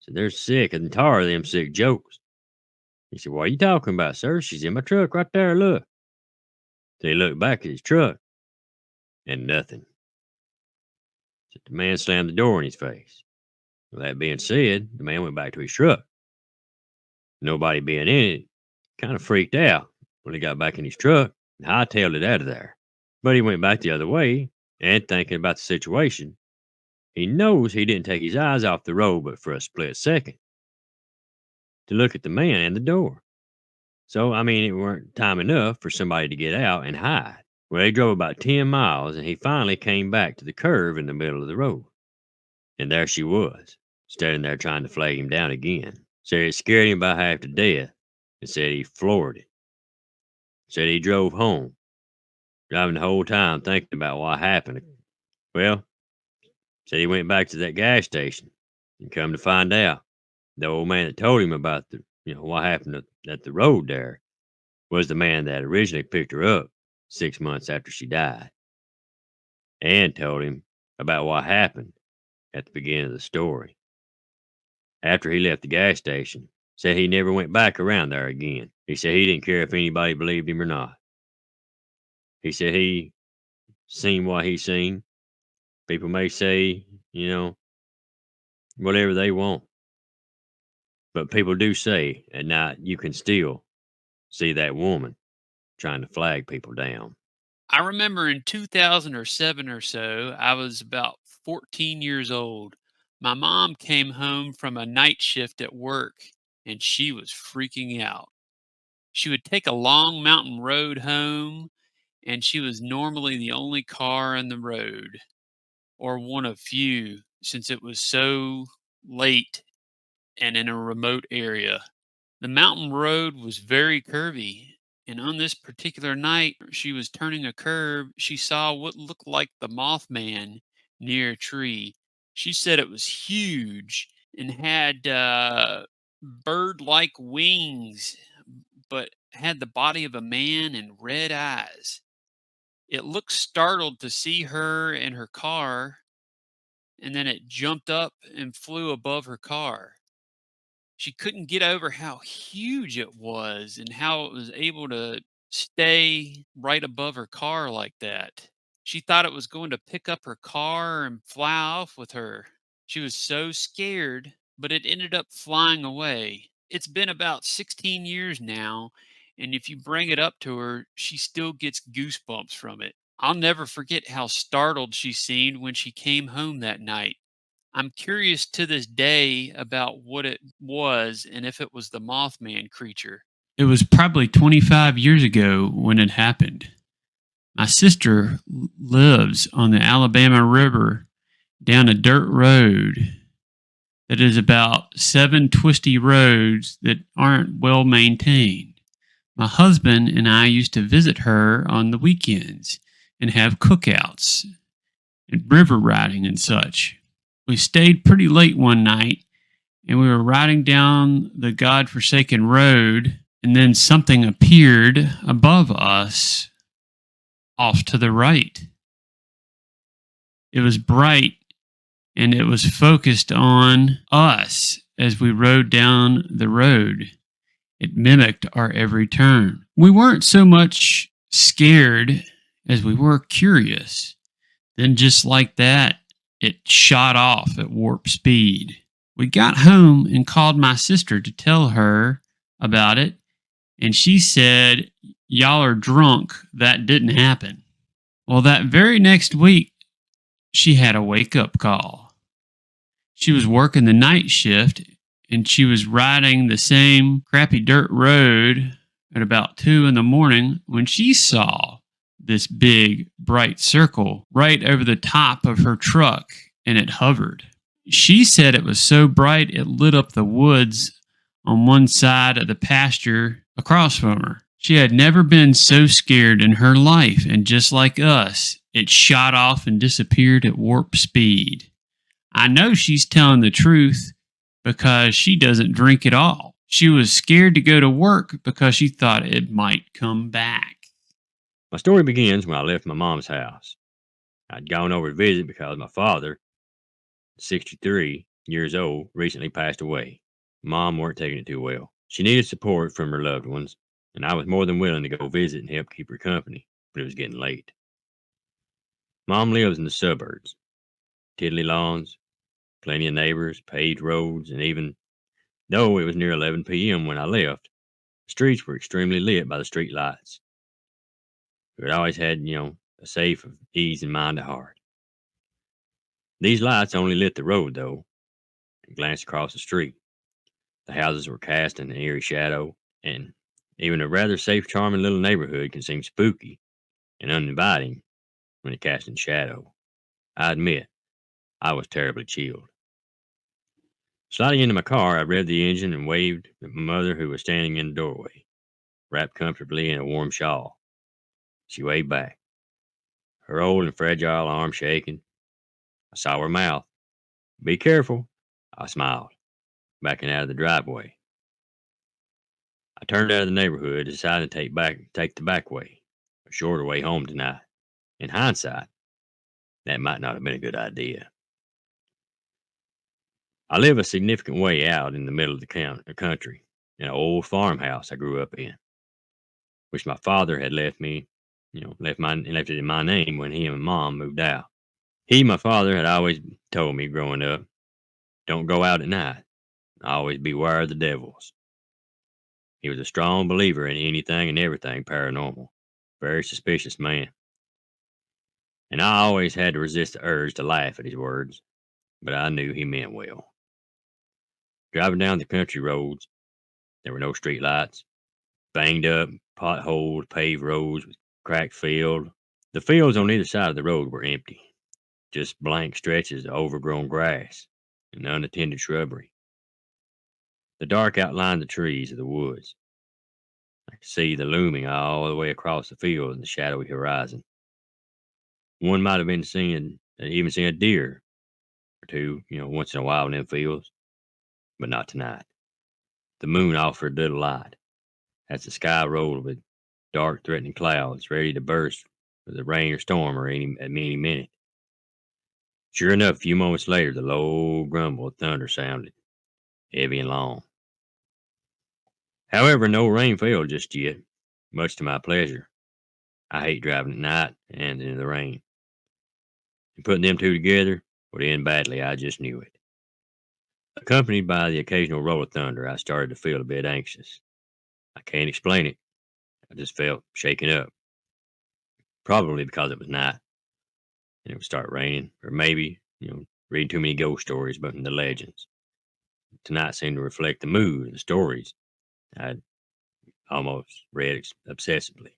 Said they're sick and tired of them sick jokes. He said, "What are you talking about, sir? She's in my truck right there, look." So he looked back at his truck, and nothing. So the man slammed the door in his face. Well, that being said, the man went back to his truck. Nobody being in it, kind of freaked out when he got back in his truck and hightailed it out of there. But he went back the other way and thinking about the situation, He knows he didn't take his eyes off the road but for a split second to look at the man and the door. So, I mean, it weren't time enough for somebody to get out and hide. Well, he drove about 10 miles and he finally came back to the curve in the middle of the road. And there she was, standing there trying to flag him down again. Said it scared him about half to death and said he floored it. Said he drove home, driving the whole time thinking about what happened. Well, said he went back to that gas station and come to find out the old man that told him about what happened at the road there was the man that originally picked her up 6 months after she died and told him about what happened at the beginning of the story. After he left the gas station, said he never went back around there again. He said he didn't care if anybody believed him or not. He said he seen what he seen. People may say, whatever they want. But people do say at night you can still see that woman trying to flag people down. I remember in 2007 or so, I was about 14 years old. My mom came home from a night shift at work and she was freaking out. She would take a long mountain road home, and she was normally the only car on the road, or one of few, since it was so late and in a remote area. The mountain road was very curvy, and on this particular night, she was turning a curve. She saw what looked like the Mothman near a tree. She said it was huge and had bird like wings, but had the body of a man and red eyes. It looked startled to see her in her car, and then it jumped up and flew above her car. She couldn't get over how huge it was and how it was able to stay right above her car like that. She thought it was going to pick up her car and fly off with her. She was so scared, but it ended up flying away. It's been about 16 years now, and if you bring it up to her, she still gets goosebumps from it. I'll never forget how startled she seemed when she came home that night. I'm curious to this day about what it was and if it was the Mothman creature. It was probably 25 years ago when it happened. My sister lives on the Alabama River down a dirt road that is about 7 twisty roads that aren't well maintained. My husband and I used to visit her on the weekends and have cookouts and river riding and such. We stayed pretty late one night and we were riding down the godforsaken road, and then something appeared above us off to the right. It was bright and it was focused on us as we rode down the road. It mimicked our every turn. We weren't so much scared as we were curious. Then, just like that, it shot off at warp speed. We got home and called my sister to tell her about it, and she said, "Y'all are drunk. That didn't happen." Well, that very next week, she had a wake up call. She was working the night shift and she was riding the same crappy dirt road at about 2 in the morning when she saw this big bright circle right over the top of her truck, and it hovered. She said it was so bright it lit up the woods on one side of the pasture across from her. She had never been so scared in her life, and just like us, it shot off and disappeared at warp speed. I know she's telling the truth because she doesn't drink at all. She was scared to go to work because she thought it might come back. My story begins when I left my mom's house. I'd gone over to visit because my father, 63 years old, recently passed away. Mom weren't taking it too well. She needed support from her loved ones, and I was more than willing to go visit and help keep her company, but it was getting late. Mom lives in the suburbs. Tiddly lawns, plenty of neighbors, paved roads, and even though it was near 11 p.m. when I left, the streets were extremely lit by the street lights. It always had, a safe of ease and mind at heart. These lights only lit the road, though, and glanced across the street. The houses were cast in an eerie shadow, and even a rather safe, charming little neighborhood can seem spooky and uninviting when it casts in shadow. I admit, I was terribly chilled. Sliding into my car, I revved the engine and waved at my mother, who was standing in the doorway, wrapped comfortably in a warm shawl. She waved back, her old and fragile arm shaking. I saw her mouth. "Be careful." I smiled, backing out of the driveway. I turned out of the neighborhood and decided to take the back way, a shorter way home tonight. In hindsight, that might not have been a good idea. I live a significant way out in the middle of the country, in an old farmhouse I grew up in, which my father had left me, left it in my name when he and my mom moved out. My father, had always told me growing up, don't go out at night. Always beware of the devils. He was a strong believer in anything and everything paranormal. Very suspicious man. And I always had to resist the urge to laugh at his words, but I knew he meant well. Driving down the country roads, there were no street lights. Banged up, potholed, paved roads with cracked field. The fields on either side of the road were empty, just blank stretches of overgrown grass and unattended shrubbery. The dark outlined the trees of the woods. I could see the looming all the way across the field in the shadowy horizon. One might have been even seen a deer or two, once in a while in them fields, but not tonight. The moon offered little light as the sky rolled with dark, threatening clouds ready to burst with a rain or storm at any minute. Sure enough, a few moments later, the low grumble of thunder sounded, heavy and long. However, no rain fell just yet, much to my pleasure. I hate driving at night and in the rain. And putting them two together would end badly, I just knew it. Accompanied by the occasional roll of thunder, I started to feel a bit anxious. I can't explain it. I just felt shaken up. Probably because it was night and it would start raining, or maybe, reading too many ghost stories about the legends. Tonight seemed to reflect the mood and the stories I'd almost read obsessively.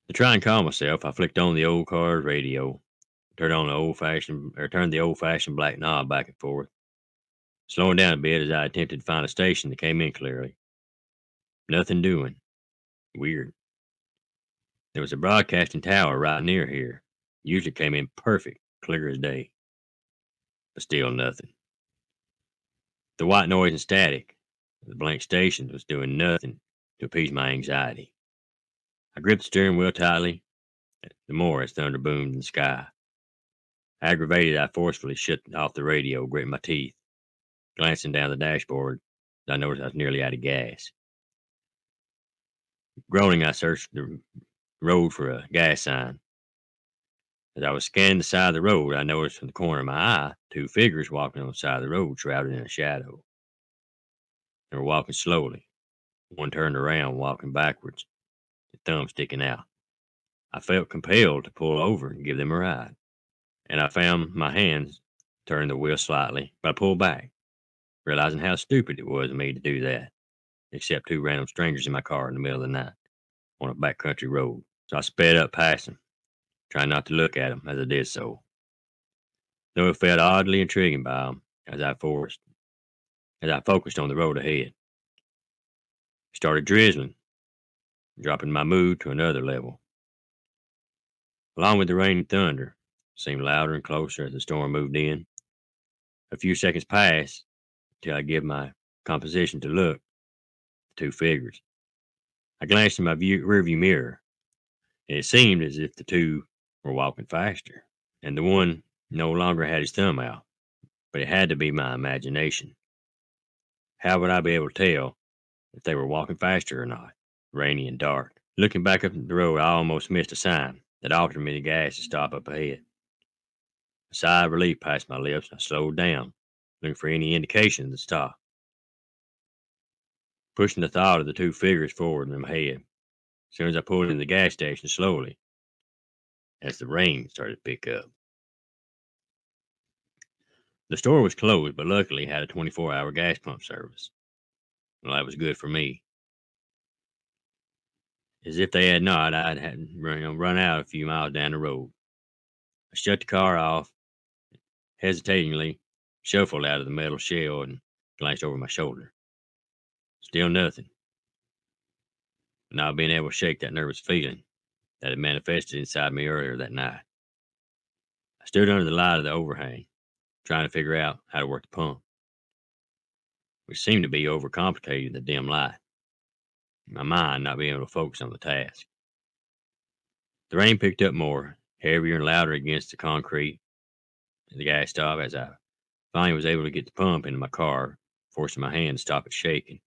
To try and calm myself, I flicked on the old car's radio, turned the old-fashioned black knob back and forth, slowing down a bit as I attempted to find a station that came in clearly. Nothing doing. Weird. There was a broadcasting tower right near here. Usually came in perfect, clear as day. But still nothing. The white noise and static of the blank station was doing nothing to appease my anxiety. I gripped the steering wheel tightly, the more as thunder boomed in the sky. Aggravated, I forcefully shut off the radio, gritting my teeth. Glancing down the dashboard, I noticed I was nearly out of gas. Groaning, I searched the road for a gas sign. As I was scanning the side of the road, I noticed from the corner of my eye two figures walking on the side of the road, shrouded in a shadow. They were walking slowly. One turned around, walking backwards, the thumb sticking out. I felt compelled to pull over and give them a ride, and I found my hands turning the wheel slightly, but I pulled back, realizing how stupid it was of me to do that, except two random strangers in my car in the middle of the night on a backcountry road. So I sped up past them, trying not to look at them as I did so, though it felt oddly intriguing by them as I focused on the road ahead. It started drizzling, dropping my mood to another level. Along with the rain and thunder, it seemed louder and closer as the storm moved in. A few seconds passed till I gave my composition to look at the two figures. I glanced in my rearview mirror, and it seemed as if the two were walking faster, and the one no longer had his thumb out, but it had to be my imagination. How would I be able to tell if they were walking faster or not? Rainy and dark. Looking back up the road, I almost missed a sign that offered me the gas to stop up ahead. A sigh of relief passed my lips, and I slowed down, looking for any indication to stop. Pushing the thought of the two figures forward in my head, as soon as I pulled into the gas station slowly, as the rain started to pick up. The store was closed, but luckily had a 24-hour gas pump service. Well, that was good for me. As if they had not, I'd had run out a few miles down the road. I shut the car off, hesitatingly shuffled out of the metal shell and glanced over my shoulder. Still nothing. Not being able to shake that nervous feeling that had manifested inside me earlier that night. I stood under the light of the overhang, trying to figure out how to work the pump, which seemed to be overcomplicating the dim light, my mind not being able to focus on the task. The rain picked up more, heavier and louder against the concrete at the gas stop as I finally was able to get the pump into my car, forcing my hand to stop it shaking.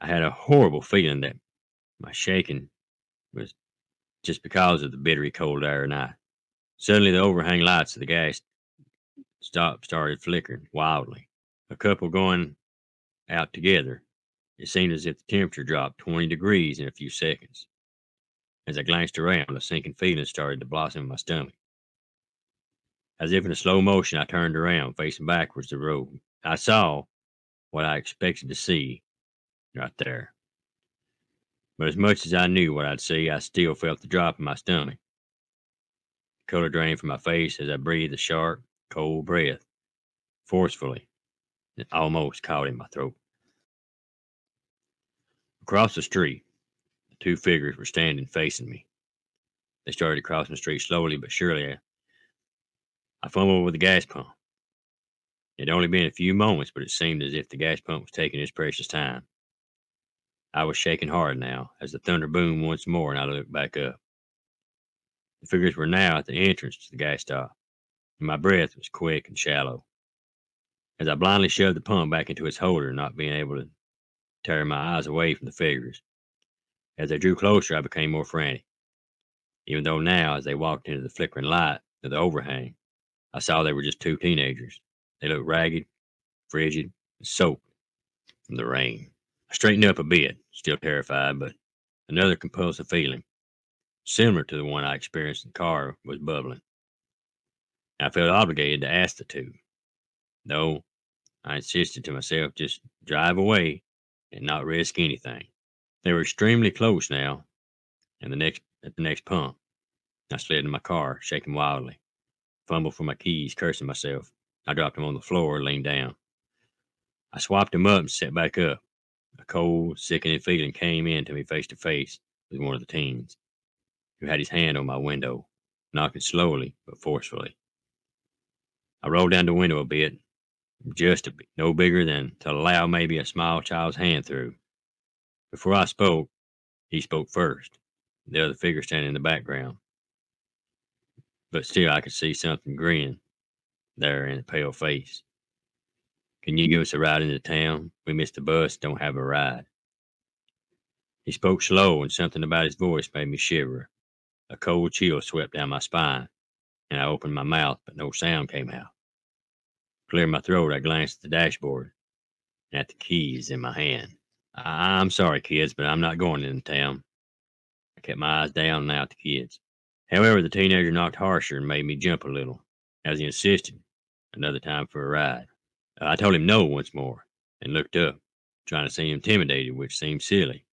I had a horrible feeling that my shaking was just because of the bittery cold air night. Suddenly, the overhang lights of the gas stop started flickering wildly. A couple going out together. It seemed as if the temperature dropped 20 degrees in a few seconds. As I glanced around, a sinking feeling started to blossom in my stomach. As if in a slow motion, I turned around, facing backwards the road. I saw what I expected to see right there. But as much as I knew what I'd see, I still felt the drop in my stomach. Color drained from my face as I breathed a sharp, cold breath, forcefully. It almost caught in my throat. Across the street, the two figures were standing facing me. They started crossing the street slowly but surely. I fumbled with the gas pump. It had only been a few moments, but it seemed as if the gas pump was taking its precious time. I was shaking hard now as the thunder boomed once more and I looked back up. The figures were now at the entrance to the gas stop, and my breath was quick and shallow. As I blindly shoved the pump back into its holder, not being able to tear my eyes away from the figures. As they drew closer, I became more frantic. Even though now, as they walked into the flickering light of the overhang, I saw they were just two teenagers. They looked ragged, frigid, and soaked from the rain. I straightened up a bit, still terrified, but another compulsive feeling, similar to the one I experienced in the car, was bubbling. I felt obligated to ask the two, though I insisted to myself just drive away and not risk anything. They were extremely close now, and at the next pump, I slid into my car, shaking wildly, fumbled for my keys, cursing myself. I dropped them on the floor and leaned down. I swapped them up and sat back up. A cold, sickening feeling came in to me face to face with one of the teens, who had his hand on my window, knocking slowly but forcefully. I rolled down the window a bit, just a bit, no bigger than to allow maybe a small child's hand through. Before I spoke, he spoke first, the other figure standing in the background. But still I could see something grin there in the pale face. "Can you give us a ride into town? We missed the bus, don't have a ride." He spoke slow, and something about his voice made me shiver. A cold chill swept down my spine, and I opened my mouth, but no sound came out. Clearing my throat, I glanced at the dashboard and at the keys in my hand. "I'm sorry, kids, but I'm not going into town." I kept my eyes down now at the kids. However, the teenager knocked harsher and made me jump a little, as he insisted another time for a ride. I told him no once more, and looked up, trying to seem intimidated, which seemed silly.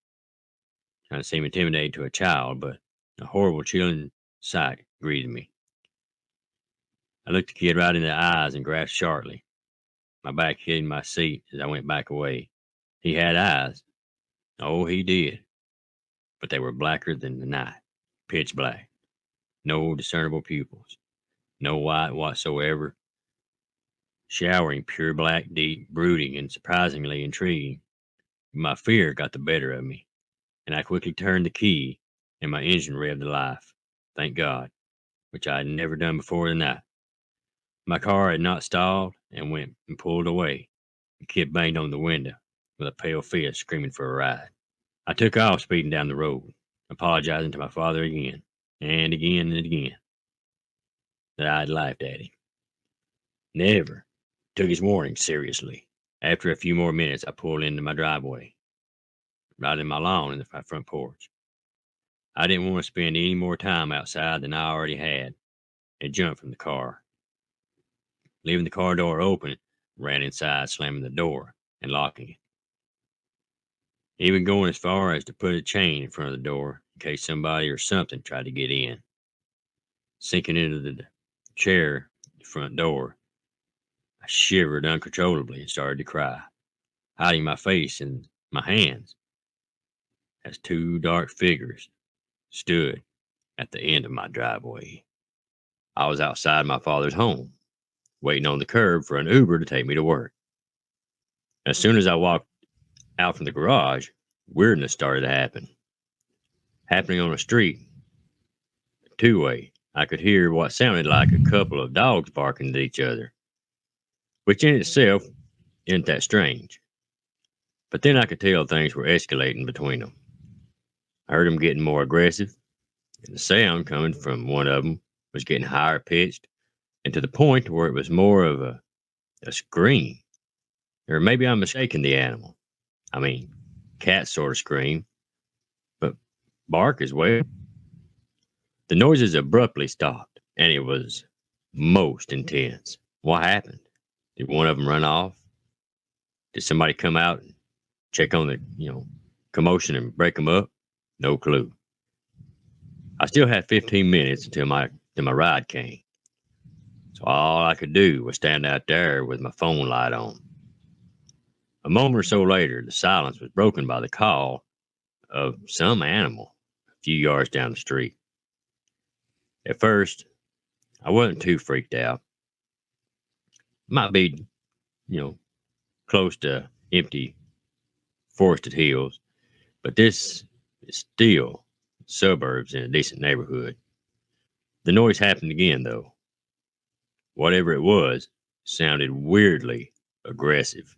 Trying to seem intimidated to a child, but a horrible, chilling sight greeted me. I looked the kid right in the eyes and grasped sharply, my back hitting my seat as I went back away. He had eyes. Oh, he did. But they were blacker than the night, pitch black. No discernible pupils. No white whatsoever. Showering pure black, deep, brooding, and surprisingly intriguing. My fear got the better of me, and I quickly turned the key, and my engine revved to life. Thank God, which I had never done before the night. My car had not stalled and went and pulled away. The kid banged on the window with a pale fist, screaming for a ride. I took off, speeding down the road, apologizing to my father again and again and again that I had laughed at him. Never took his warning seriously. After a few more minutes, I pulled into my driveway, right in my lawn in the front porch. I didn't want to spend any more time outside than I already had, and jumped from the car. leaving the car door open, ran inside, slamming the door and locking it. Even going as far as to put a chain in front of the door in case somebody or something tried to get in. Sinking into the chair at the front door, I shivered uncontrollably and started to cry, hiding my face in my hands as two dark figures stood at the end of my driveway. I was outside my father's home, waiting on the curb for an Uber to take me to work. As soon as I walked out from the garage, weirdness started to happen. Happening on a street, a two-way, I could hear what sounded like a couple of dogs barking at each other, which in itself isn't that strange. But then I could tell things were escalating between them. I heard them getting more aggressive, and the sound coming from one of them was getting higher pitched, and to the point where it was more of a scream. Or maybe I'm mistaking the animal. I mean, cats sort of scream, but bark as well. The noises abruptly stopped, and it was most intense. What happened? Did one of them run off? Did somebody come out and check on the, commotion and break them up? No clue. I still had 15 minutes until my ride came. So all I could do was stand out there with my phone light on. A moment or so later, the silence was broken by the call of some animal a few yards down the street. At first, I wasn't too freaked out. Might be, close to empty forested hills, but this is still suburbs in a decent neighborhood. The noise happened again, though. Whatever it was sounded weirdly aggressive.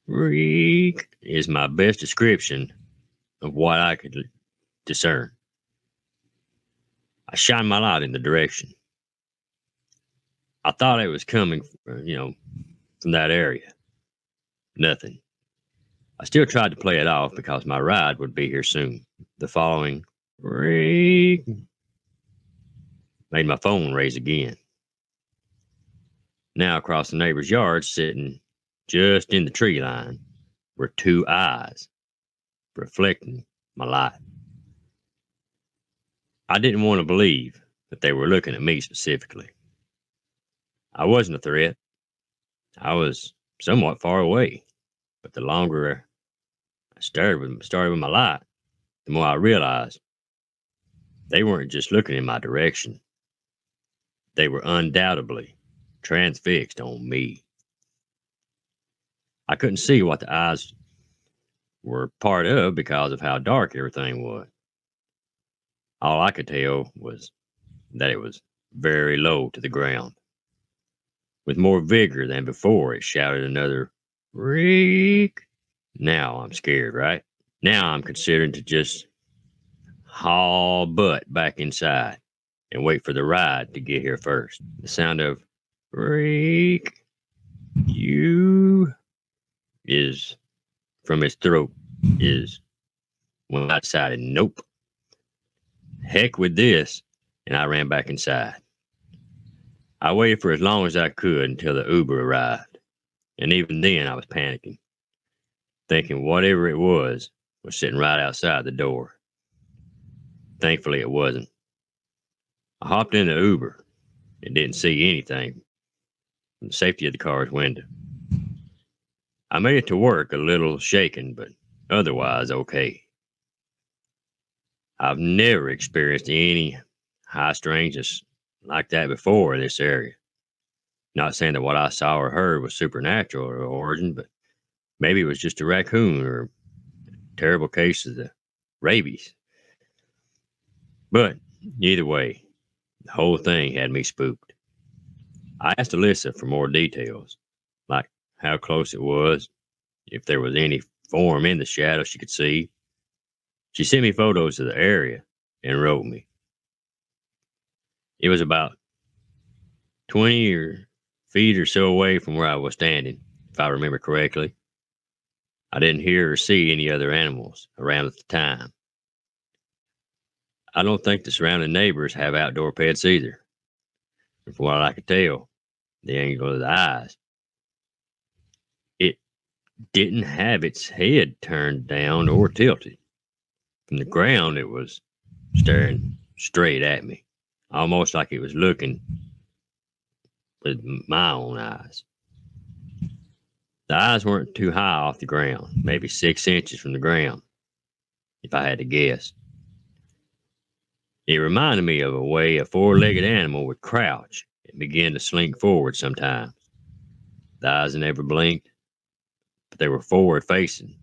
Reek is my best description of what I could discern. I shined my light in the direction. I thought it was coming, from that area. Nothing. I still tried to play it off because my ride would be here soon. The following reek made my phone raise again. Now across the neighbor's yard, sitting just in the tree line, were two eyes reflecting my light. I didn't want to believe that they were looking at me specifically. I wasn't a threat. I was somewhat far away, but the longer I started with my light, the more I realized they weren't just looking in my direction. They were undoubtedly transfixed on me. I couldn't see what the eyes were part of because of how dark everything was. All I could tell was that it was very low to the ground. With more vigor than before, it shouted another reek. Now I'm scared, right? Now I'm considering to just haul butt back inside and wait for the ride to get here first. The sound of reek you is from his throat is when I decided, nope. Heck with this, and I ran back inside. I waited for as long as I could until the Uber arrived, and even then I was panicking, thinking whatever it was sitting right outside the door. Thankfully, it wasn't. I hopped in the Uber and didn't see anything from the safety of the car's window. I made it to work a little shaken, but otherwise okay. I've never experienced any high strangeness like that before in this area. Not saying that what I saw or heard was supernatural or origin, but maybe it was just a raccoon or a terrible case of the rabies. But either way, the whole thing had me spooked. I asked Alyssa for more details, like how close it was, if there was any form in the shadow she could see. She sent me photos of the area and wrote me. It was about 20 feet or so away from where I was standing, if I remember correctly. I didn't hear or see any other animals around at the time. I don't think the surrounding neighbors have outdoor pets either, from what I could tell. the angle of the eyes. It didn't have its head turned down or tilted. From the ground, it was staring straight at me, almost like it was looking with my own eyes. The eyes weren't too high off the ground, maybe 6 inches from the ground, if I had to guess. It reminded me of a way a four-legged animal would crouch and begin to slink forward sometimes. The eyes never blinked, but they were forward-facing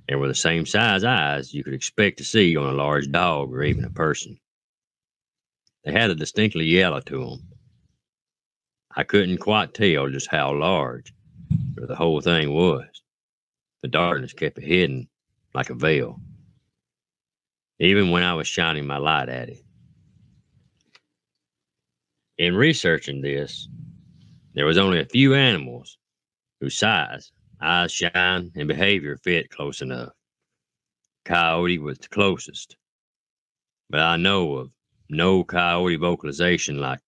and were the same size eyes you could expect to see on a large dog or even a person. They had a distinctly yellow to them. I couldn't quite tell just how large or the whole thing was. The darkness kept it hidden like a veil, even when I was shining my light at it. In researching this, there was only a few animals whose size, eyes, shine, and behavior fit close enough. Coyote was the closest, but I know of no coyote vocalization like,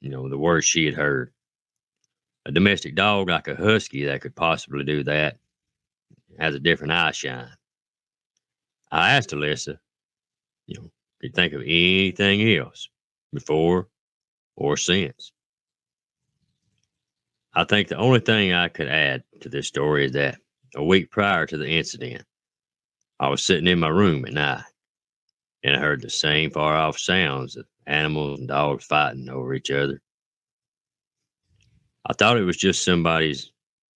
the words she had heard. A domestic dog like a husky that could possibly do that has a different eye shine. I asked Alyssa, could you think of anything else before or since? I think the only thing I could add to this story is that a week prior to the incident, I was sitting in my room at night and I heard the same far off sounds of animals and dogs fighting over each other. I thought it was just somebody's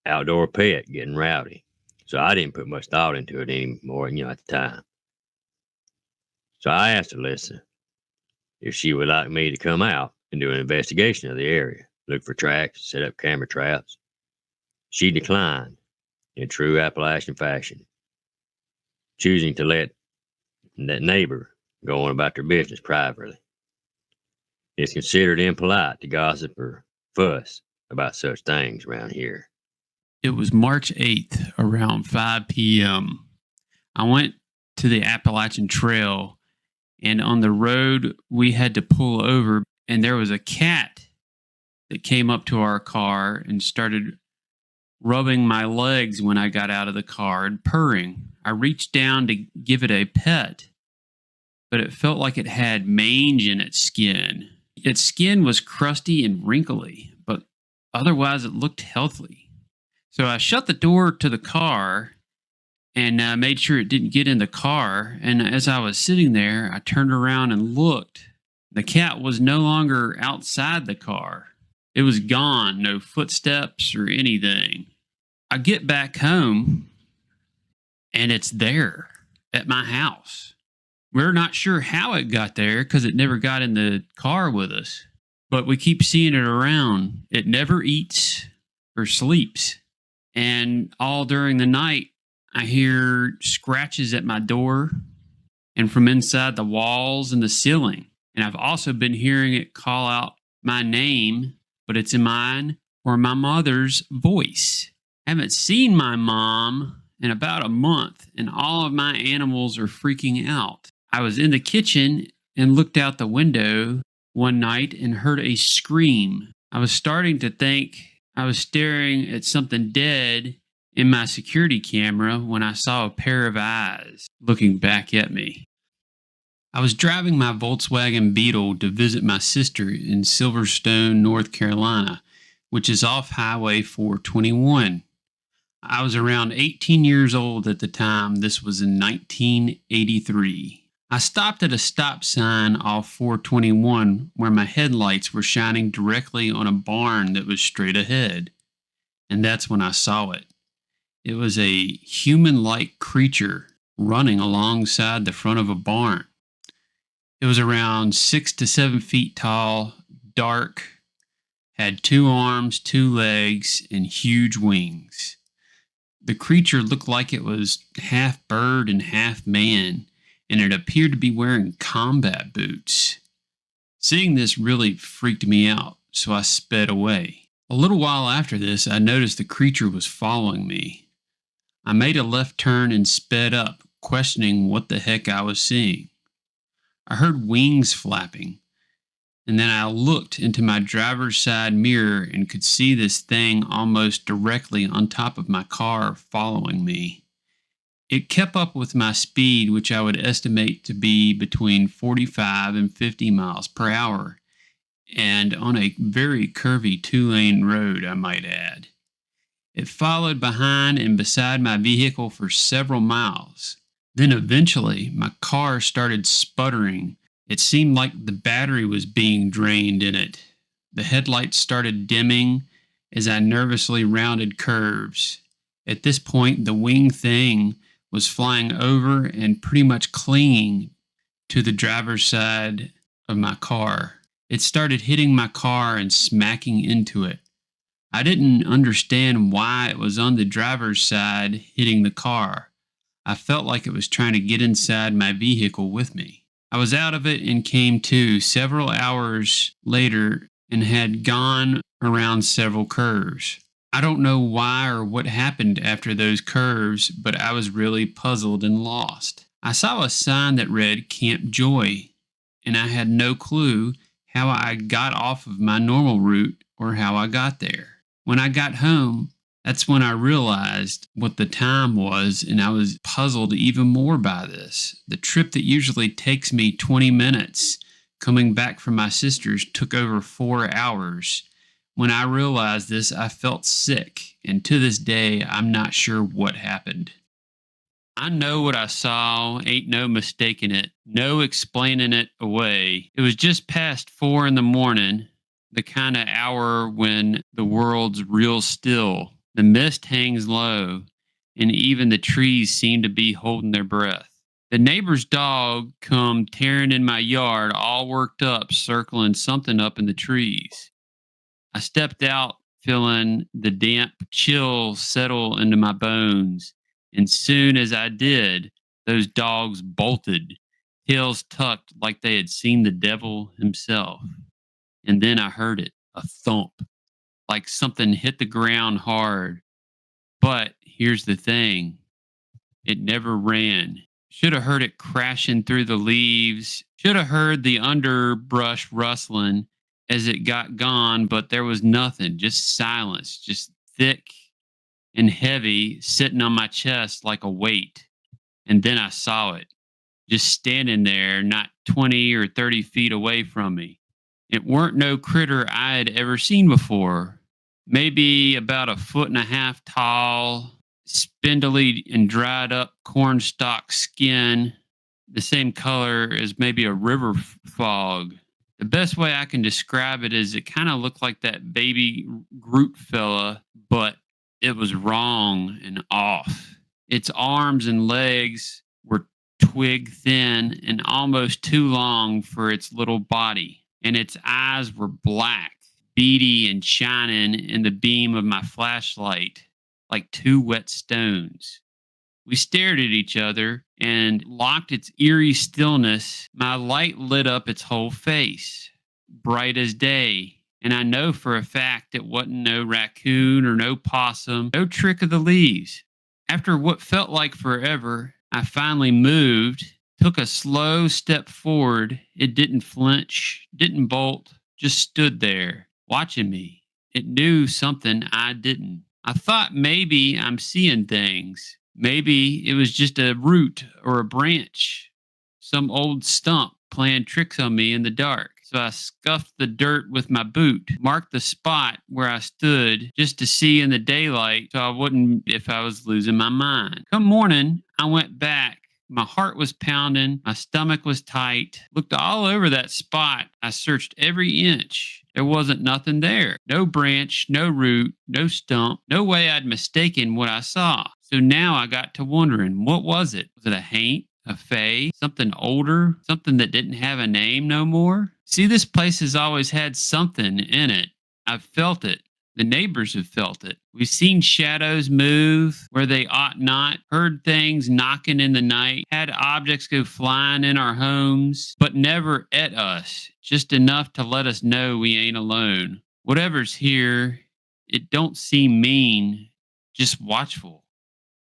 outdoor pet getting rowdy, so I didn't put much thought into it anymore, at the time. So I asked Alyssa if she would like me to come out and do an investigation of the area, look for tracks, set up camera traps. She declined in true Appalachian fashion, choosing to let that neighbor go on about their business privately. It's considered impolite to gossip or fuss about such things around here. It was March 8th around 5 p.m. I went to the Appalachian Trail, and on the road we had to pull over, and there was a cat that came up to our car and started rubbing my legs when I got out of the car and purring. I reached down to give it a pet, but it felt like it had mange in its skin. Its skin was crusty and wrinkly, but otherwise it looked healthy. So I shut the door to the car and made sure it didn't get in the car. And as I was sitting there, I turned around and looked. The cat was no longer outside the car. It was gone, no footsteps or anything. I get back home and it's there at my house. We're not sure how it got there because it never got in the car with us, but we keep seeing it around. It never eats or sleeps. And all during the night, I hear scratches at my door and from inside the walls and the ceiling. And I've also been hearing it call out my name, but it's in mine or my mother's voice. I haven't seen my mom in about a month, and all of my animals are freaking out. I was in the kitchen and looked out the window one night and heard a scream. I was starting to think I was staring at something dead in my security camera when I saw a pair of eyes looking back at me. I was driving my Volkswagen Beetle to visit my sister in Silverstone, North Carolina, which is off Highway 421. I was around 18 years old at the time. This was in 1983. I stopped at a stop sign off 421 where my headlights were shining directly on a barn that was straight ahead. And that's when I saw it. It was a human-like creature running alongside the front of a barn. It was around 6 to 7 feet tall, dark, had 2 arms, 2 legs, and huge wings. The creature looked like it was half bird and half man, and it appeared to be wearing combat boots. Seeing this really freaked me out, so I sped away. A little while after this, I noticed the creature was following me. I made a left turn and sped up, questioning what the heck I was seeing. I heard wings flapping, And then I looked into my driver's side mirror and could see this thing almost directly on top of my car following me. It kept up with my speed, which I would estimate to be between 45 and 50 miles per hour, and on a very curvy 2-lane road, I might add. It followed behind and beside my vehicle for several miles. Then eventually, my car started sputtering. It seemed like the battery was being drained in it. The headlights started dimming as I nervously rounded curves. At this point, the wing thing was flying over and pretty much clinging to the driver's side of my car. It started hitting my car and smacking into it. I didn't understand why it was on the driver's side hitting the car. I felt like it was trying to get inside my vehicle with me. I was out of it and came to several hours later and had gone around several curves. I don't know why or what happened after those curves, but I was really puzzled and lost. I saw a sign that read Camp Joy, and I had no clue how I got off of my normal route or how I got there. When I got home, that's when I realized what the time was, and I was puzzled even more by this. The trip that usually takes me 20 minutes coming back from my sister's took over 4 hours. When I realized this, I felt sick, and to this day, I'm not sure what happened. I know what I saw, ain't no mistaking it, no explaining it away. It was just past 4 in the morning, the kind of hour when the world's real still. The mist hangs low, and even the trees seem to be holding their breath. The neighbor's dog come tearing in my yard, all worked up, circling something up in the trees. I stepped out, feeling the damp chill settle into my bones. And soon as I did, those dogs bolted, tails tucked like they had seen the devil himself. And then I heard it, a thump, like something hit the ground hard. But here's the thing, it never ran. Should have heard it crashing through the leaves, should have heard the underbrush rustling as it got gone, but there was nothing, just silence, just thick and heavy sitting on my chest like a weight. And then I saw it, just standing there, not 20 or 30 feet away from me. It weren't no critter I had ever seen before. Maybe about a foot and a half tall, spindly and dried up cornstalk skin, the same color as maybe a river frog. The best way I can describe it is it kind of looked like that baby Groot fella, but it was wrong and off. Its arms and legs were twig thin and almost too long for its little body, and its eyes were black, beady, and shining in the beam of my flashlight like two wet stones. We stared at each other and locked its eerie stillness. My light lit up its whole face, bright as day. And I know for a fact it wasn't no raccoon or no possum, no trick of the leaves. After what felt like forever, I finally moved, took a slow step forward. It didn't flinch, didn't bolt, just stood there, watching me. It knew something I didn't. I thought maybe I'm seeing things. Maybe it was just a root or a branch, some old stump playing tricks on me in the dark. So I scuffed the dirt with my boot, marked the spot where I stood just to see in the daylight so I wouldn't if I was losing my mind. Come morning, I went back. My heart was pounding, my stomach was tight. Looked all over that spot. I searched every inch. There wasn't nothing there. No branch, no root, no stump. No way I'd mistaken what I saw. So now I got to wondering, what was it? Was it a haint? A fae? Something older? Something that didn't have a name no more? See, this place has always had something in it. I've felt it. The neighbors have felt it. We've seen shadows move where they ought not, heard things knocking in the night, had objects go flying in our homes, but never at us, just enough to let us know we ain't alone. Whatever's here, it don't seem mean, just watchful,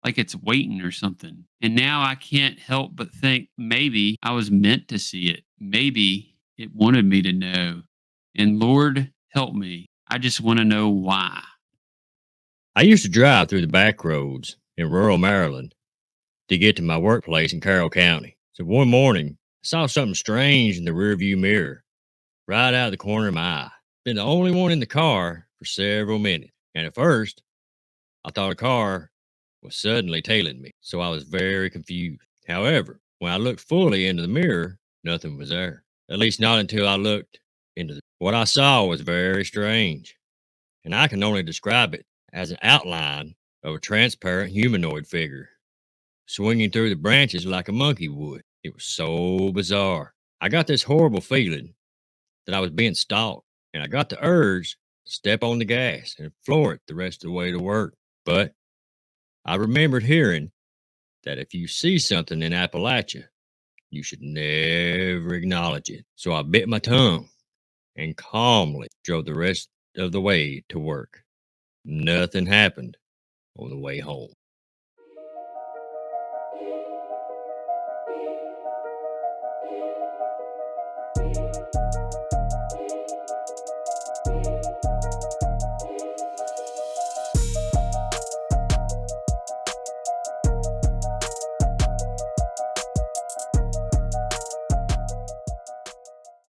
like it's waiting or something. And now I can't help but think maybe I was meant to see it. Maybe it wanted me to know. And Lord, help me. I just want to know why. I used to drive through the back roads in rural Maryland to get to my workplace in Carroll County. So one morning, I saw something strange in the rearview mirror, right out of the corner of my eye. Been the only one in the car for several minutes. And at first, I thought a car was suddenly tailing me, so I was very confused. However, when I looked fully into the mirror, nothing was there. At least not until I looked into what I saw was very strange, and I can only describe it as an outline of a transparent humanoid figure swinging through the branches like a monkey would. It was so bizarre. I got this horrible feeling that I was being stalked, and I got the urge to step on the gas and floor it the rest of the way to work. But I remembered hearing that if you see something in Appalachia, you should never acknowledge it. So I bit my tongue and calmly drove the rest of the way to work. Nothing happened on the way home.